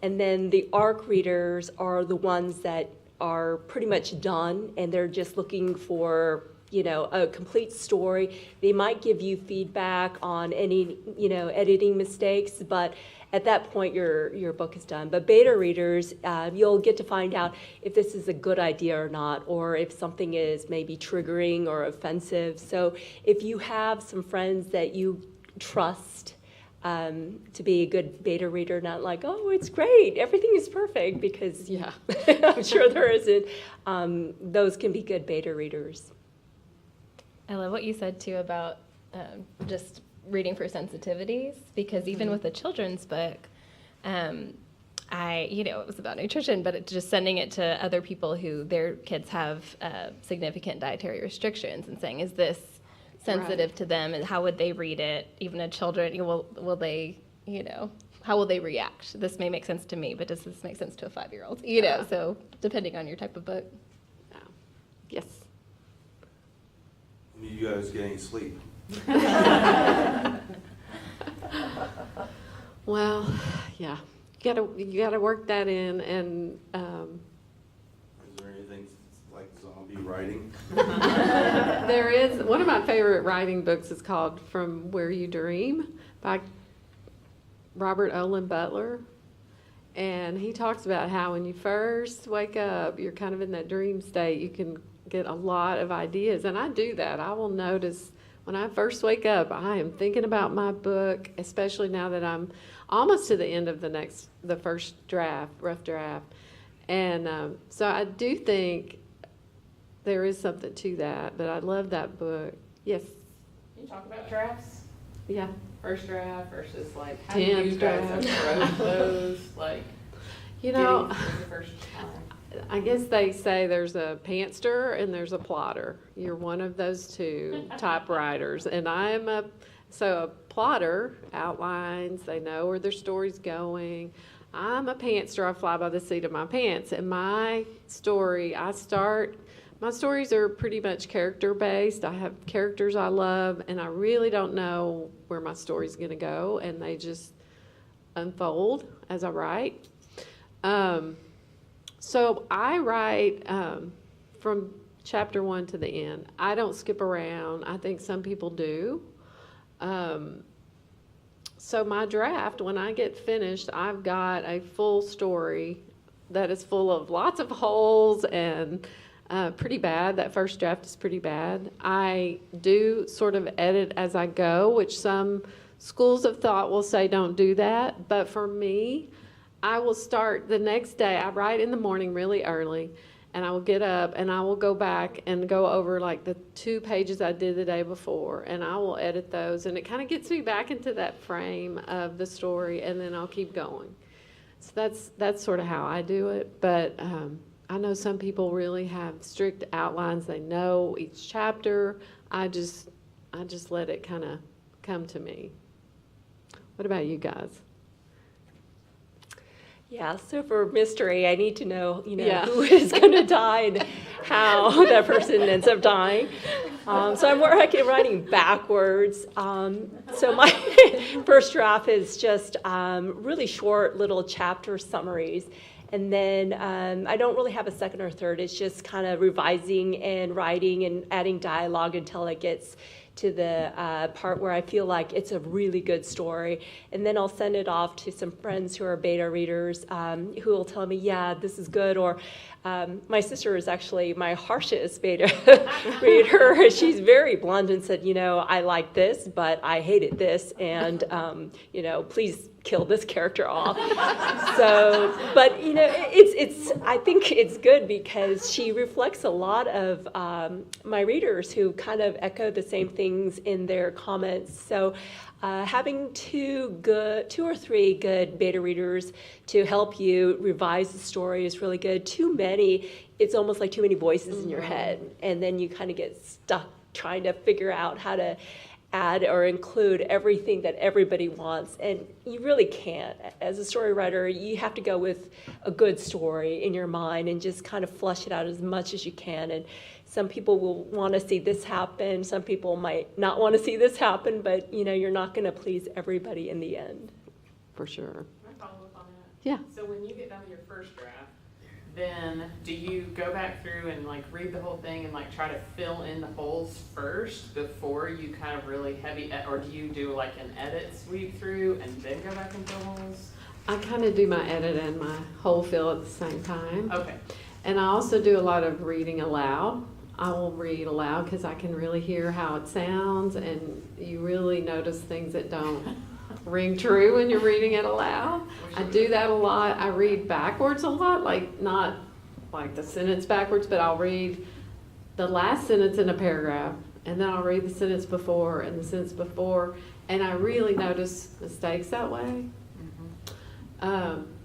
And then the ARC readers are the ones that are pretty much done, and they're just looking for a complete story. They might give you feedback on any, editing mistakes, but at that point, your book is done. But beta readers, you'll get to find out if this is a good idea or not, or if something is maybe triggering or offensive. So if you have some friends that you trust to be a good beta reader, not like, oh, it's great, everything is perfect, because Yeah. I'm sure there isn't, those can be good beta readers. I love what you said too about just reading for sensitivities, because even with a children's book, it was about nutrition, but just sending it to other people who their kids have significant dietary restrictions and saying, is this sensitive to them, and how would they read it? Even a children, will they, how will they react? This may make sense to me, but does this make sense to a 5-year-old? So depending on your type of book. Yeah. Yes. When you guys getting sleep? Well, yeah, you gotta work that in, and Is there anything like zombie writing? there is one of my favorite writing books is called From Where You Dream by Robert Olin Butler, and he talks about how when you first wake up, you're kind of in that dream state. You can get a lot of ideas, and I do that. I will notice when I first wake up, I am thinking about my book, especially now that I'm almost to the end of the first rough draft. And so I do think there is something to that, but I love that book. Yes, Can you talk about drafts? yeah. First draft versus like, how do you 10th guys draft. approach those, like, You know, getting through the first time? I guess they say there's a pantster and there's a plotter. You're one of those two typewriters. And I'm a plotter outlines, they know where their story's going. I'm a pantster, I fly by the seat of my pants. And my stories are pretty much character-based. I have characters I love, and I really don't know where my story's gonna go, and they just unfold as I write. So I write from chapter 1 to the end. I don't skip around. I think some people do. So my draft, when I get finished, I've got a full story that is full of lots of holes and pretty bad. That first draft is pretty bad. I do sort of edit as I go, which some schools of thought will say don't do that. But for me, I will start the next day. I write in the morning really early, and I will get up and I will go back and go over like the 2 pages I did the day before, and I will edit those, and it kind of gets me back into that frame of the story, and then I'll keep going. So that's sort of how I do it. But I know some people really have strict outlines. They know each chapter. I just let it kind of come to me. What about you guys? Yeah, so for mystery, I need to know, Yeah. who is going to die and how that person ends up dying. So I'm writing backwards. So my first draft is just really short little chapter summaries. And then I don't really have a second or third. It's just kind of revising and writing and adding dialogue until it gets to the part where I feel like it's a really good story. And then I'll send it off to some friends who are beta readers who will tell me, yeah, this is good. Or my sister is actually my harshest beta reader. She's very blunt and said, I like this, but I hated this. And, please kill this character off. So, but I think it's good because she reflects a lot of my readers who kind of echo the same things in their comments. So having two or three good beta readers to help you revise the story is really good. Too many, it's almost like too many voices in your head, and then you kind of get stuck trying to figure out how to add or include everything that everybody wants, and you really can't. As a story writer, you have to go with a good story in your mind and just kind of flesh it out as much as you can. And some people will want to see this happen, some people might not want to see this happen, but you're not going to please everybody in the end. For sure. Can I follow up on that? Yeah. So when you get done with your first draft, then do you go back through and read the whole thing and try to fill in the holes first before you kind of really or do you do an edit sweep through and then go back and fill holes? I kind of do my edit and my whole fill at the same time. Okay. And I also do a lot of reading aloud. I will read aloud because I can really hear how it sounds, and you really notice things that don't ring true when you're reading it aloud. I do that a lot. I read backwards a lot, not like the sentence backwards, but I'll read the last sentence in a paragraph, and then I'll read the sentence before and the sentence before, and I really notice mistakes that way.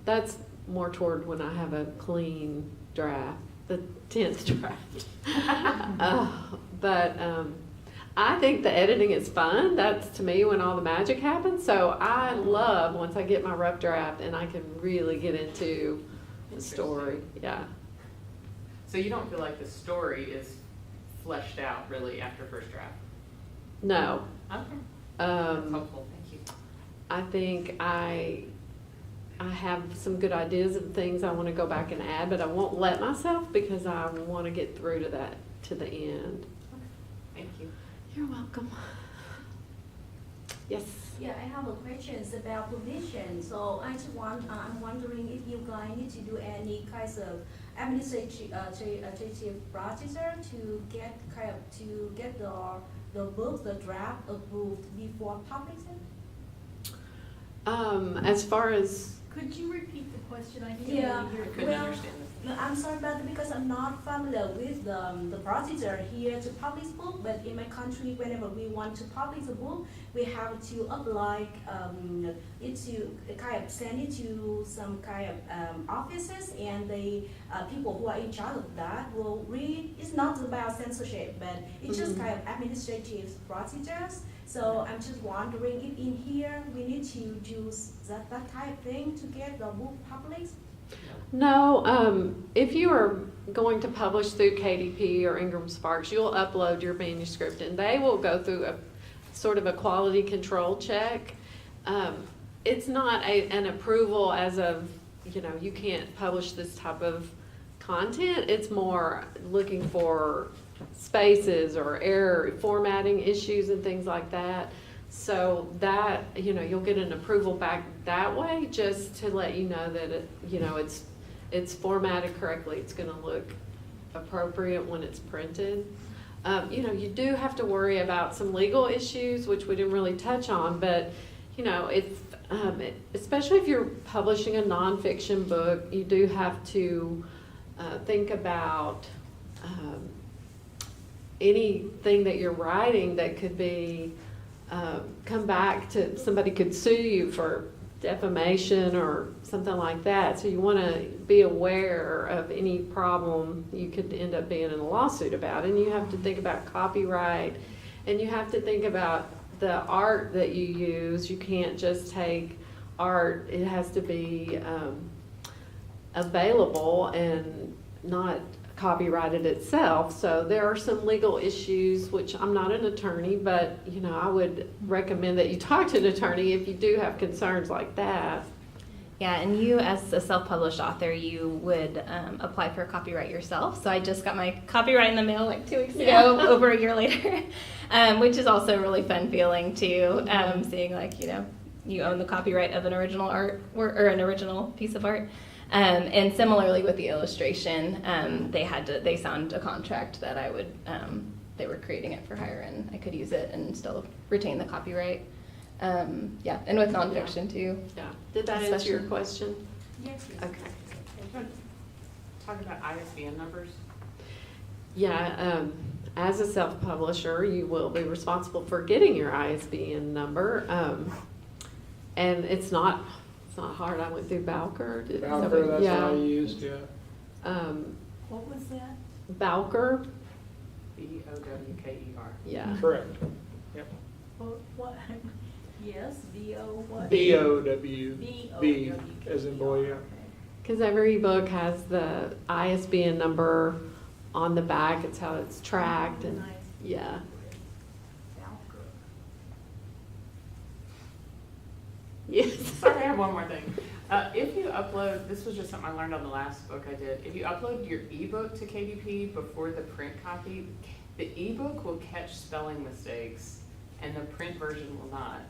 That's more toward when I have a clean draft, the 10th draft. But I think the editing is fun. That's, to me, when all the magic happens. So I love once I get my rough draft and I can really get into the story. Yeah. So you don't feel like the story is fleshed out really after first draft? No. Okay. That's helpful. Thank you. I think I have some good ideas of things I want to go back and add, but I won't let myself because I want to get through to the end. Thank you. You're welcome. Yes. Yeah, I have a question about publishing. So I'm wondering if you guys need to do any kinds of administrative procedure to get the book, the draft approved before publishing. As far as Could you repeat the question? I didn't I really hear. couldn't understand this. No, I'm sorry about it because I'm not familiar with the procedure here to publish book. But in my country, whenever we want to publish a book, we have to apply it to kind of send it to some kind of offices, and the people who are in charge of that will read. It's not about censorship, but it's just kind of administrative procedures. So I'm just wondering if in here we need to do that type of thing to get the book published. No, if you are going to publish through KDP or Ingram Sparks, you'll upload your manuscript and they will go through a sort of a quality control check. It's not an approval as of, you can't publish this type of content. It's more looking for spaces or error formatting issues and things like that. So that, you'll get an approval back that way, just to let you know that it's formatted correctly. It's going to look appropriate when it's printed. You do have to worry about some legal issues, which we didn't really touch on, but it's especially if you're publishing a nonfiction book, you do have to think about anything that you're writing that could be come back to, somebody could sue you for defamation or something like that. So you want to be aware of any problem you could end up being in a lawsuit about. And you have to think about copyright, and you have to think about the art that you use. You can't just take art. It has to be available and not copyrighted itself. So there are some legal issues, which I'm not an attorney, but, you know, I would recommend that you talk to an attorney if you do have concerns like that. Yeah, and you, as a self-published author, you would apply for a copyright yourself. So I just got my copyright in the mail like 2 weeks ago, over a year later, which is also a really fun feeling too, seeing like, you know, you own the copyright of an original art or an original piece of art. And similarly with the illustration, they signed a contract that I would, they were creating it for hire and I could use it and still retain the copyright. Yeah, and with nonfiction too. Yeah. Did that answer your question? Yes. Okay. Talk about ISBN numbers. Yeah, as a self-publisher, you will be responsible for getting your ISBN number. And it's not hard. I went through Bowker. Bowker, that's what I used, yeah. What was that? Bowker, BOWKER. yeah. Correct. Yep. What? Yes, VO what? BOW, B-O-W-K-E-R. B as in boy, yeah. Okay. Because every book has the ISBN number on the back. It's how it's tracked and, Nice. yeah. Valker. Yes. Sorry, I have one more thing. If you upload, this was just something I learned on the last book I did. If you upload your ebook to KDP before the print copy, the ebook will catch spelling mistakes and the print version will not.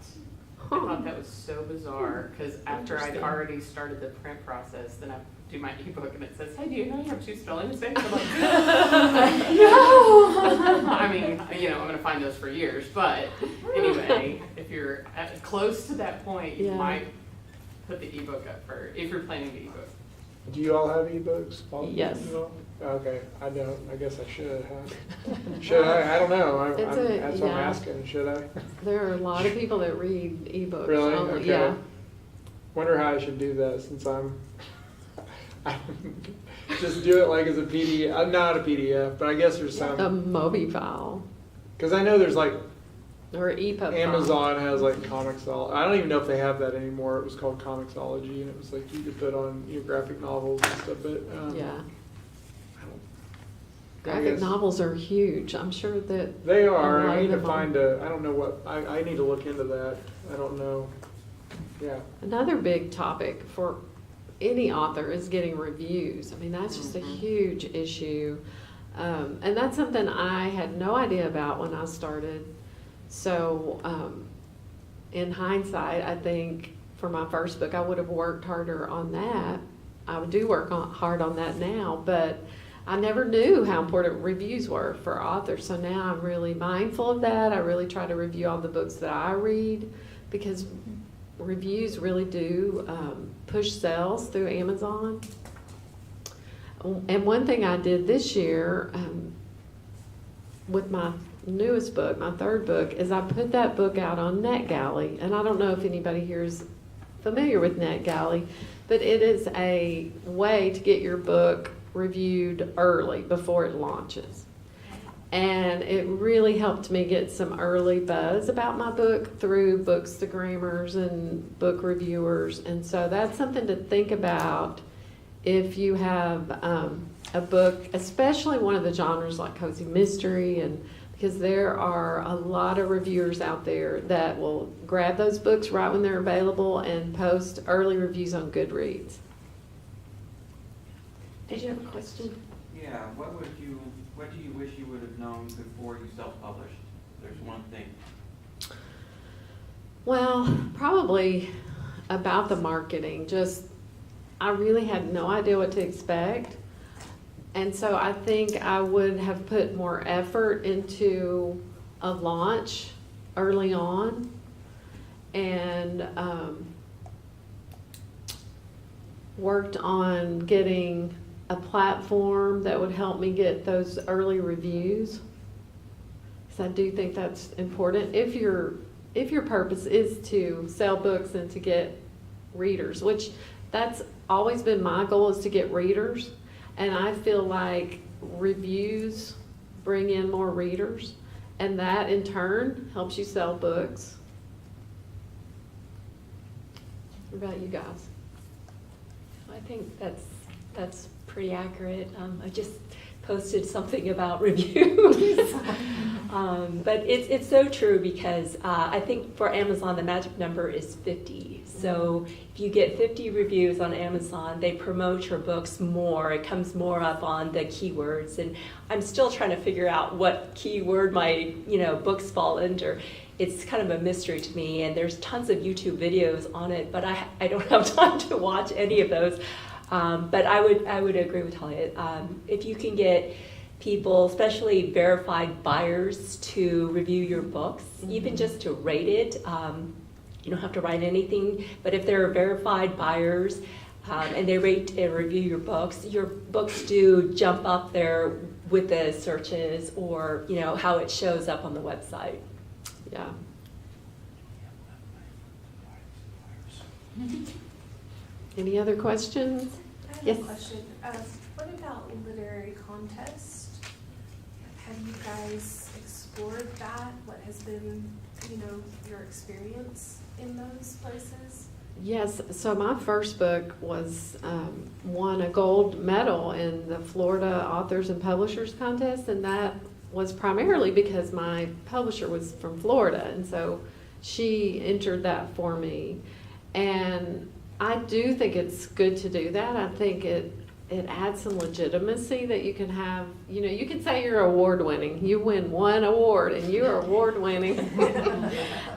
I thought that was so bizarre because after I'd Interesting. already started the print process, then I do my ebook and it says, "Hey, do you know you have 2 spelling mistakes?" I'm like, no. I mean, you know, I'm gonna find those for years, but anyway, if you're close to that point, you Yeah. might put the ebook up for if you're planning the ebook. Do you all have ebooks? Yes. You all? Okay, I don't. I guess I should, huh? Should I? I don't know. It's That's what I'm yeah. asking. Should I? There are a lot of people that read ebooks. Really? only. Okay. Yeah. Wonder how I should do that since just do it like as a PDF. I'm not a PDF, but I guess there's A some, Mobi file because I know there's like or EPUB file. Amazon has like Comixology. I don't even know if they have that anymore. It was called Comixology, and it was like you could put on your graphic novels and stuff. But Yeah. I don't- I Graphic guess- novels are huge. I'm sure that They A are. lot I need of to them find a. I don't know what. I need to look into that. I don't know. Yeah. another big topic for any author is getting reviews. I mean, that's just a huge issue. And that's something I had no idea about when I started. So, in hindsight, I think for my first book, I would have worked harder on that. I do work hard on that now, but I never knew how important reviews were for authors. So now I'm really mindful of that. I really try to review all the books that I read because reviews really do push sales through Amazon. And one thing I did this year with my newest book, my 3rd book, is I put that book out on NetGalley. And I don't know if anybody here is familiar with NetGalley, but it is a way to get your book reviewed early before it launches. And it really helped me get some early buzz about my book through Bookstagrammers and book reviewers. And so that's something to think about if you have a book, especially one of the genres like cozy mystery, and because there are a lot of reviewers out there that will grab those books right when they're available and post early reviews on Goodreads. Did you have a question? Yeah, what do you wish you would have known before you self-published? There's one thing. Well, probably about the marketing. I really had no idea what to expect. And so I think I would have put more effort into a launch early on and worked on getting a platform that would help me get those early reviews. Because I do think that's important. If your purpose is to sell books and to get readers, which that's always been my goal, is to get readers. And I feel like reviews bring in more readers, and that in turn helps you sell books. What about you guys? I think that's pretty accurate. I just posted something about reviews. But it's so true because I think for Amazon, the magic number is 50. So if you get 50 reviews on Amazon, they promote your books more. It comes more up on the keywords. And I'm still trying to figure out what keyword my books fall under. It's kind of a mystery to me, and there's tons of YouTube videos on it, but I don't have time to watch any of those. But I would agree with Talia. If you can get people, especially verified buyers, to review your books, even just to rate it, you don't have to write anything, but if they're verified buyers and they rate and review your books do jump up there with the searches or how it shows up on the website. Yeah. Any other questions? I have Yes. a question. What about literary contests? Have you guys explored that? What has been, your experience in those places? Yes, so my first book was won a gold medal in the Florida Authors and Publishers Contest, and that was primarily because my publisher was from Florida, and so she entered that for me. And I do think it's good to do that. I think it adds some legitimacy that you can have. You can say you're award winning. You win one award and you're award winning.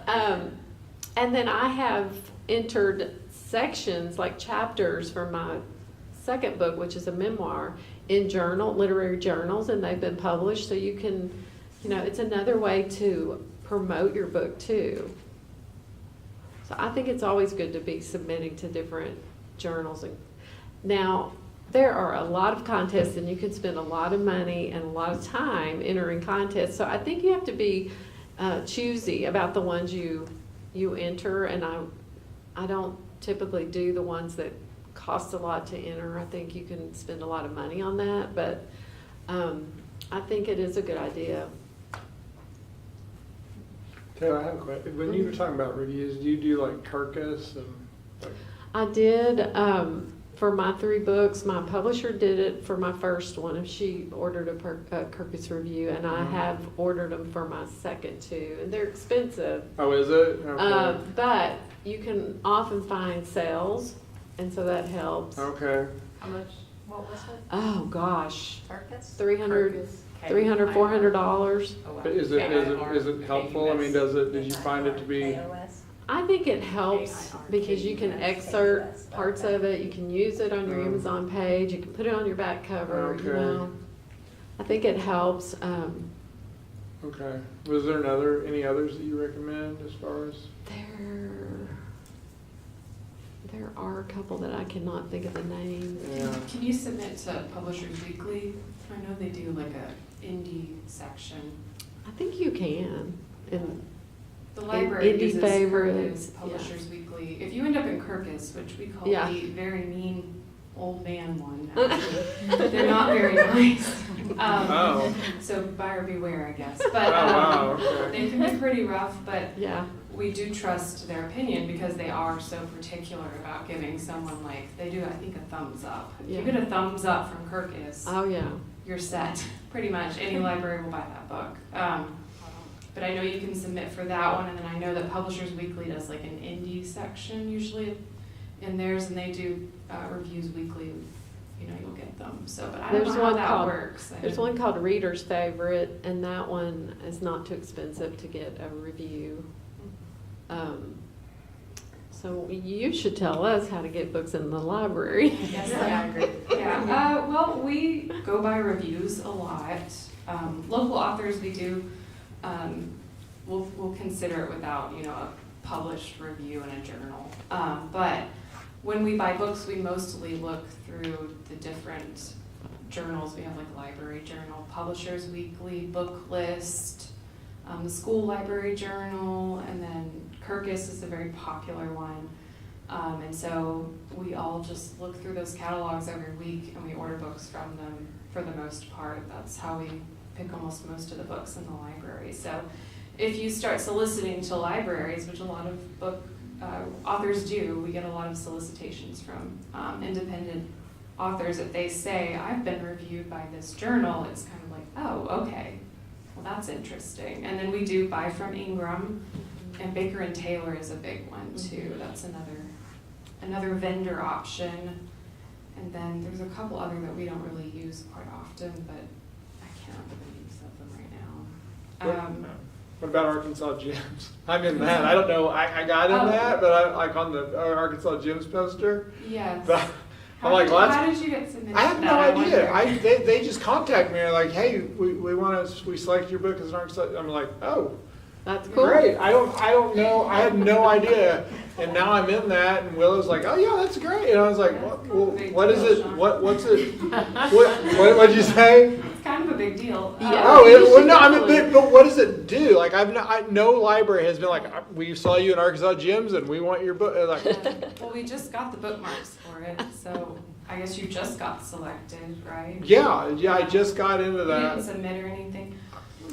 And then I have entered sections, like chapters from my second book, which is a memoir, in literary journals, and they've been published. So you can, it's another way to promote your book too. So I think it's always good to be submitting to different journals. Now, there are a lot of contests, and you can spend a lot of money and a lot of time entering contests. So I think you have to be choosy about the ones you enter, and I don't typically do the ones that cost a lot to enter. I think you can spend a lot of money on that, but I think it is a good idea. Taylor, I have a question. When you were talking about reviews, do you do like Kirkus and like? I did for my 3 books. My publisher did it for my first one, if she ordered a Kirkus review, and I have ordered them for my second 2, and they're expensive. Oh, is it? Okay. But you can often find sales, and so that helps. Okay. How much? What was it? Oh, gosh, Circus? $300, $400. But is it helpful? I mean, did you find it to be? AOS? I think it helps because you can excerpt parts of it. You can use it on your Amazon page. You can put it on your back cover. Okay. I think it helps. Okay. Was there any others that you recommend as far as? There are a couple that I cannot think of the names. Yeah. Can you submit to Publishers Weekly? I know they do like a indie section. I think you can. And The library Indie uses favorites, Kirkus, Publishers Weekly. If you end up in Kirkus, which we call Yeah. the very mean old man one, actually, they're not very nice. Oh. So buyer beware, I guess. But Oh, wow, okay. they can be pretty rough, but yeah. we do trust their opinion because they are so particular about giving someone, like, they do, I think, a thumbs up. If you Yeah. get a thumbs up from Kirkus, Oh, yeah. you're set. Pretty much any library will buy that book. But I know you can submit for that one, and then I know that Publishers Weekly does like an indie section usually in theirs, and they do reviews weekly. You'll get them. So, but I don't know how that works. There's one called Reader's Favorite, and that one is not too expensive to get a review. So you should tell us how to get books in the library. Yes, I agree. Yeah. Well, we go by reviews a lot. Local authors, we do. We'll consider it without a published review in a journal. But when we buy books, we mostly look through the different journals. We have like Library Journal, Publishers Weekly, Book List, the School Library Journal, and then Kirkus is a very popular one. And so we all just look through those catalogs every week, and we order books from them for the most part. That's how we pick almost most of the books in the library. So if you start soliciting to libraries, which a lot of book authors do. We get a lot of solicitations from independent authors that they say, I've been reviewed by this journal. It's kind of like, oh, okay, well, that's interesting. And then we do buy from Ingram, and Baker and Taylor is a big one too. That's another vendor option. And then there's a couple other that we don't really use quite often, but I can't remember the names of them right now. What about Arkansas Gyms? I'm in that. I don't know. I got in that, but I like on the Arkansas Gyms poster. Yes. But I'm like, well, how did you get submitted? I have to no that? idea. wonder. They just contact me. They're like, hey, we select your book as an Arkansas. I'm like, oh, That's cool. great. I don't know. I had no idea. And now I'm in that, and Willow's like, oh yeah, that's great. And I was like, what is it? What's it? What'd you say? It's kind of a big deal. Yeah. But what does it do? Like no library has been like, we saw you in Arkansas Gyms and we want your book. Like, Well, we just got the bookmarks for it, so I guess you just got selected, right? yeah, I just got into You that. didn't submit or anything?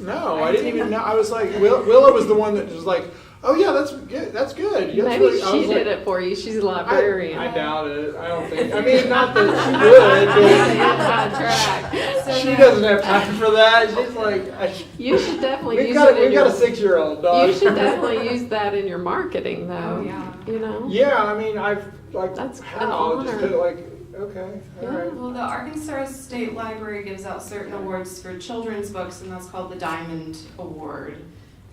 No, I didn't even know. I was like, Willow was the one that was like, oh yeah, that's good. That's good. That's Maybe really- I she was did like, it for you. She's a librarian. I doubt it. I don't think. I mean, not that she would, on track. but she doesn't have time for that. She's like, You should definitely we've use got it in a your. 6-year-old dog. You should definitely use that in your marketing, though. Oh, yeah. You know. Yeah, I mean, I've like That's an how just honor. put it like, okay, all Yeah. right. Well, the Arkansas State Library gives out certain awards for children's books, and that's called the Diamond Award.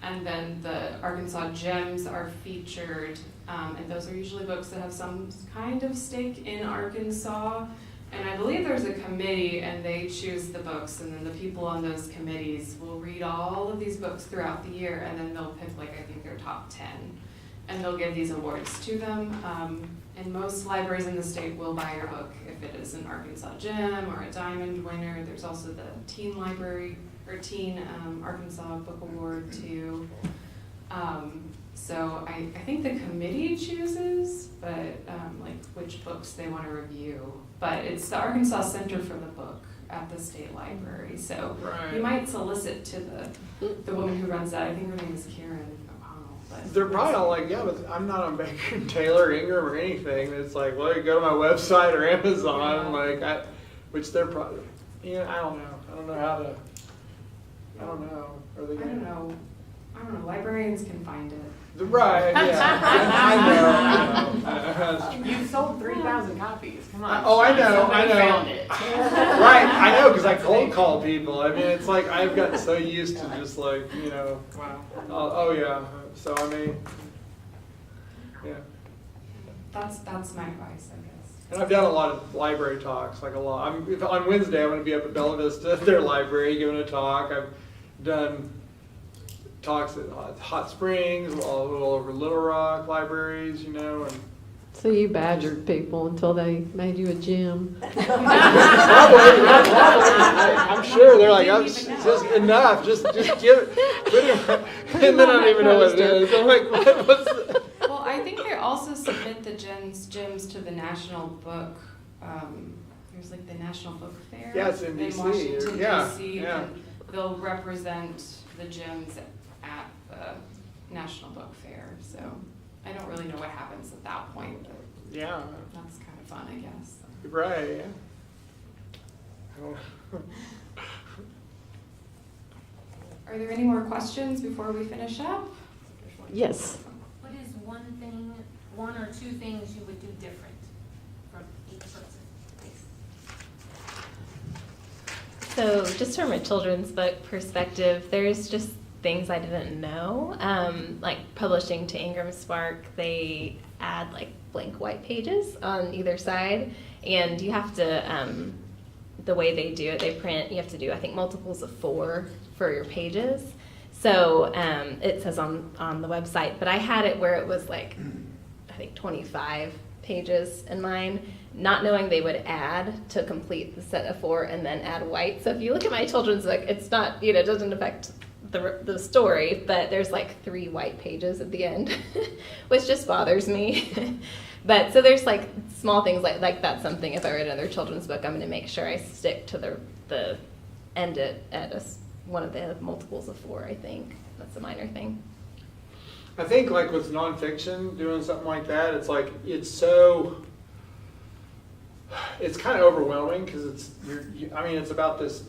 And then the Arkansas Gems are featured, and those are usually books that have some kind of stake in Arkansas. And I believe there's a committee, and they choose the books, and then the people on those committees will read all of these books throughout the year, and then they'll pick, like, I think their top 10. And they'll give these awards to them. And most libraries in the state will buy your book if it is an Arkansas Gem or a Diamond winner. There's also the Teen Library or Teen Arkansas Book Award too. So I think the committee chooses, but like which books they want to review. But it's the Arkansas Center for the Book at the state library. So you might solicit to the woman who runs that. I think her name is Karen O'Connell. But They're probably all like, yeah, but I'm not on Baker and Taylor, Ingram, or anything. It's like, well, you go to my website or Amazon, which they're probably, I don't know. I don't know how to. I don't know. Are they I don't know. Librarians can find it. Right, yeah. I know. You've sold 3,000 copies, come on. Oh, I know, Somebody I know. found it. Right, I know, because I cold call people. I mean, it's like I've gotten so used to just like, Wow. oh yeah. So I mean, yeah. That's my advice, I guess. And I've done a lot of library talks, like a lot. On Wednesday, I'm going to be up at Bella Vista at their library giving a talk. I've done talks at Hot Springs, all over Little Rock libraries, and So you badgered people until they made you a gym. probably, I'm sure they're like, just enough, just give it, and then I don't even know what it is. I'm like, what's the... Well, I think they also submit the gyms to the National Book, there's like the National Book Fair. Yeah, it's in DC. Washington, Yeah, DC, yeah. and they'll represent the gyms at the National Book Fair, so I don't really know what happens at that point, but Yeah, that's kind of fun, I guess. right, yeah. Are there any more questions before we finish up? Yes. What is one or two things you would do different from each person? So just from a children's book perspective, there's just things I didn't know. Like publishing to Ingram Spark, they add like blank white pages on either side, and you have to, the way they do it, they print, you have to do, I think, multiples of 4 for your pages. So it says on the website, but I had it where it was like, I think 25 pages in mine, not knowing they would add to complete the set of 4 and then add white. So if you look at my children's book, it's not, it doesn't affect the story, but there's like 3 white pages at the end, which just bothers me. But so there's like small things like that's something, if I write another children's book, I'm going to make sure I stick to the end at one of the multiples of 4, I think. That's a minor thing. I think like with nonfiction, doing something like that, it's like, it's kind of overwhelming because it's about this,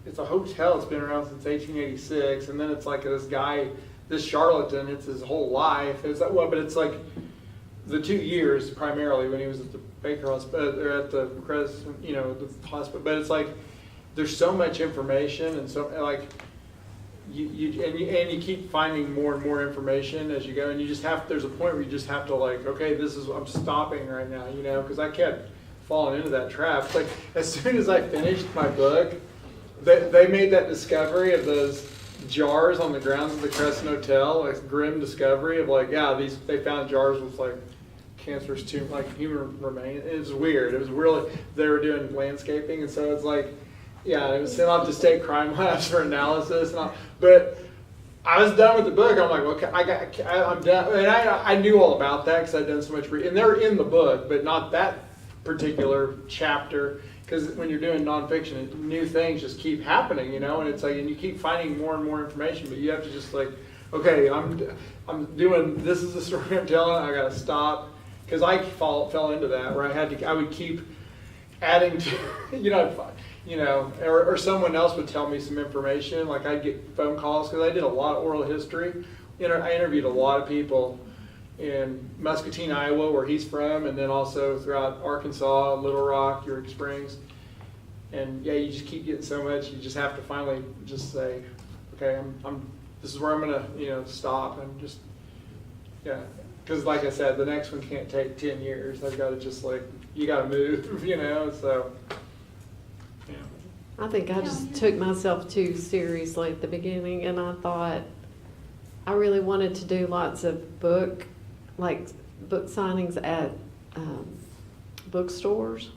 it's a hotel that's been around since 1886, and then it's like this guy, this charlatan, it's his whole life. It's like, well, but it's like the 2 years primarily when he was at the Baker Hospital, or at the Crescent, the hospital. But it's like there's so much information, and so like you keep finding more and more information as you go, and you just have. There's a point where you just have to like, okay, I'm stopping right now, because I kept falling into that trap. Like as soon as I finished my book, they made that discovery of those jars on the grounds of the Crescent Hotel, like grim discovery of like, they found jars with like cancerous tumor, like human remains. It was weird. It was really, they were doing landscaping, and so it's like, it was sent off to state crime labs for analysis. But I was done with the book. I'm like, okay, I'm done. And I knew all about that because I'd done so much reading. And they're in the book, but not that particular chapter. Because when you're doing nonfiction, new things just keep happening, and it's like, and you keep finding more and more information, but you have to just like, okay, I'm doing, this is the story I'm telling, I gotta stop. Because I fell into that where I would keep adding to, or someone else would tell me some information. Like I'd get phone calls because I did a lot of oral history. I interviewed a lot of people in Muscatine, Iowa, where he's from, and then also throughout Arkansas, Little Rock, York Springs. And you just keep getting so much. You just have to finally just say, okay, this is where I'm gonna, stop and just, because like I said, the next one can't take 10 years. I've got to just like, you got to move, so. I think I just took myself too seriously at the beginning, and I thought I really wanted to do lots of book signings at bookstores.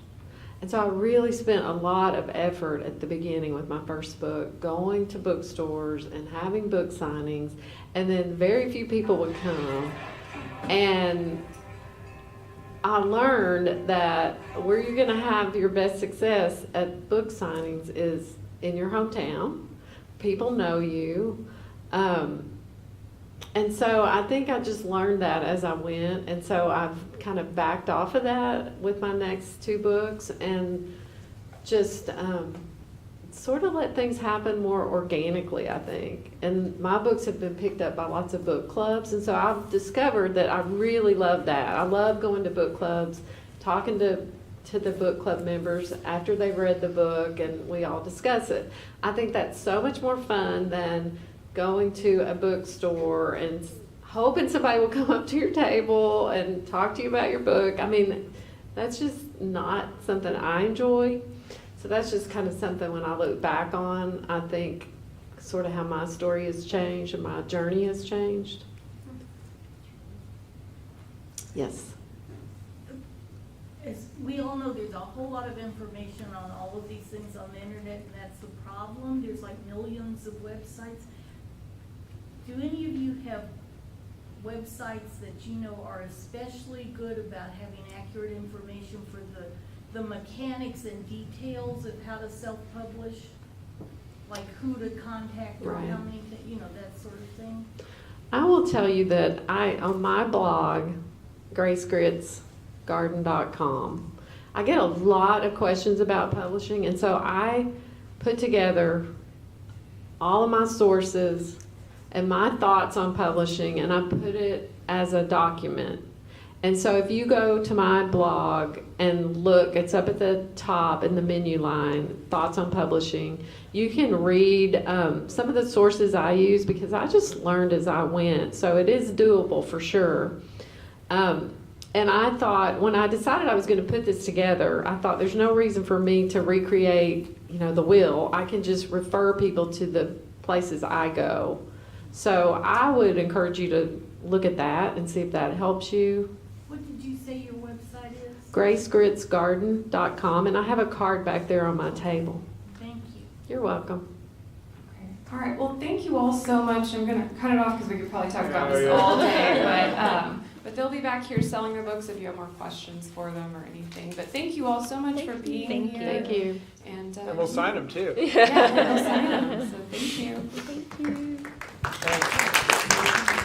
And so I really spent a lot of effort at the beginning with my first book, going to bookstores and having book signings, and then very few people would come. And I learned that where you're going to have your best success at book signings is in your hometown. People know you. And so I think I just learned that as I went. And so I've kind of backed off of that with my next 2 books and just sort of let things happen more organically, I think. And my books have been picked up by lots of book clubs. And so I've discovered that I really love that. I love going to book clubs, talking to the book club members after they've read the book, and we all discuss it. I think that's so much more fun than going to a bookstore and hoping somebody will come up to your table and talk to you about your book. I mean, that's just not something I enjoy. So that's just kind of something when I look back on, I think sort of how my story has changed and my journey has changed. Yes. As we all know, there's a whole lot of information on all of these things on the internet, and that's the problem. There's like millions of websites. Do any of you have websites that you know are especially good about having accurate information for the mechanics and details of how to self-publish? Like who to contact or how many, that sort of thing? I will tell you that on my blog, gracegritzgarden.com, I get a lot of questions about publishing, and so I put together all of my sources and my thoughts on publishing, and I put it as a document. And so if you go to my blog and look, it's up at the top in the menu line, Thoughts on Publishing. You can read some of the sources I use because I just learned as I went. So it is doable for sure. And I thought, when I decided I was going to put this together, I thought there's no reason for me to recreate, the wheel. I can just refer people to the places I go. So I would encourage you to look at that and see if that helps you. What did you say your website is? gracegritzgarden.com, and I have a card back there on my table. Thank you. You're welcome. All right, well, thank you all so much. I'm going to cut it off because we could probably talk about this all day, but they'll be back here selling their books if you have more questions for them or anything. But thank you all so much for being here. Thank you. And we'll sign them too. Yeah, we'll sign them. So thank you. Thank you. Thanks.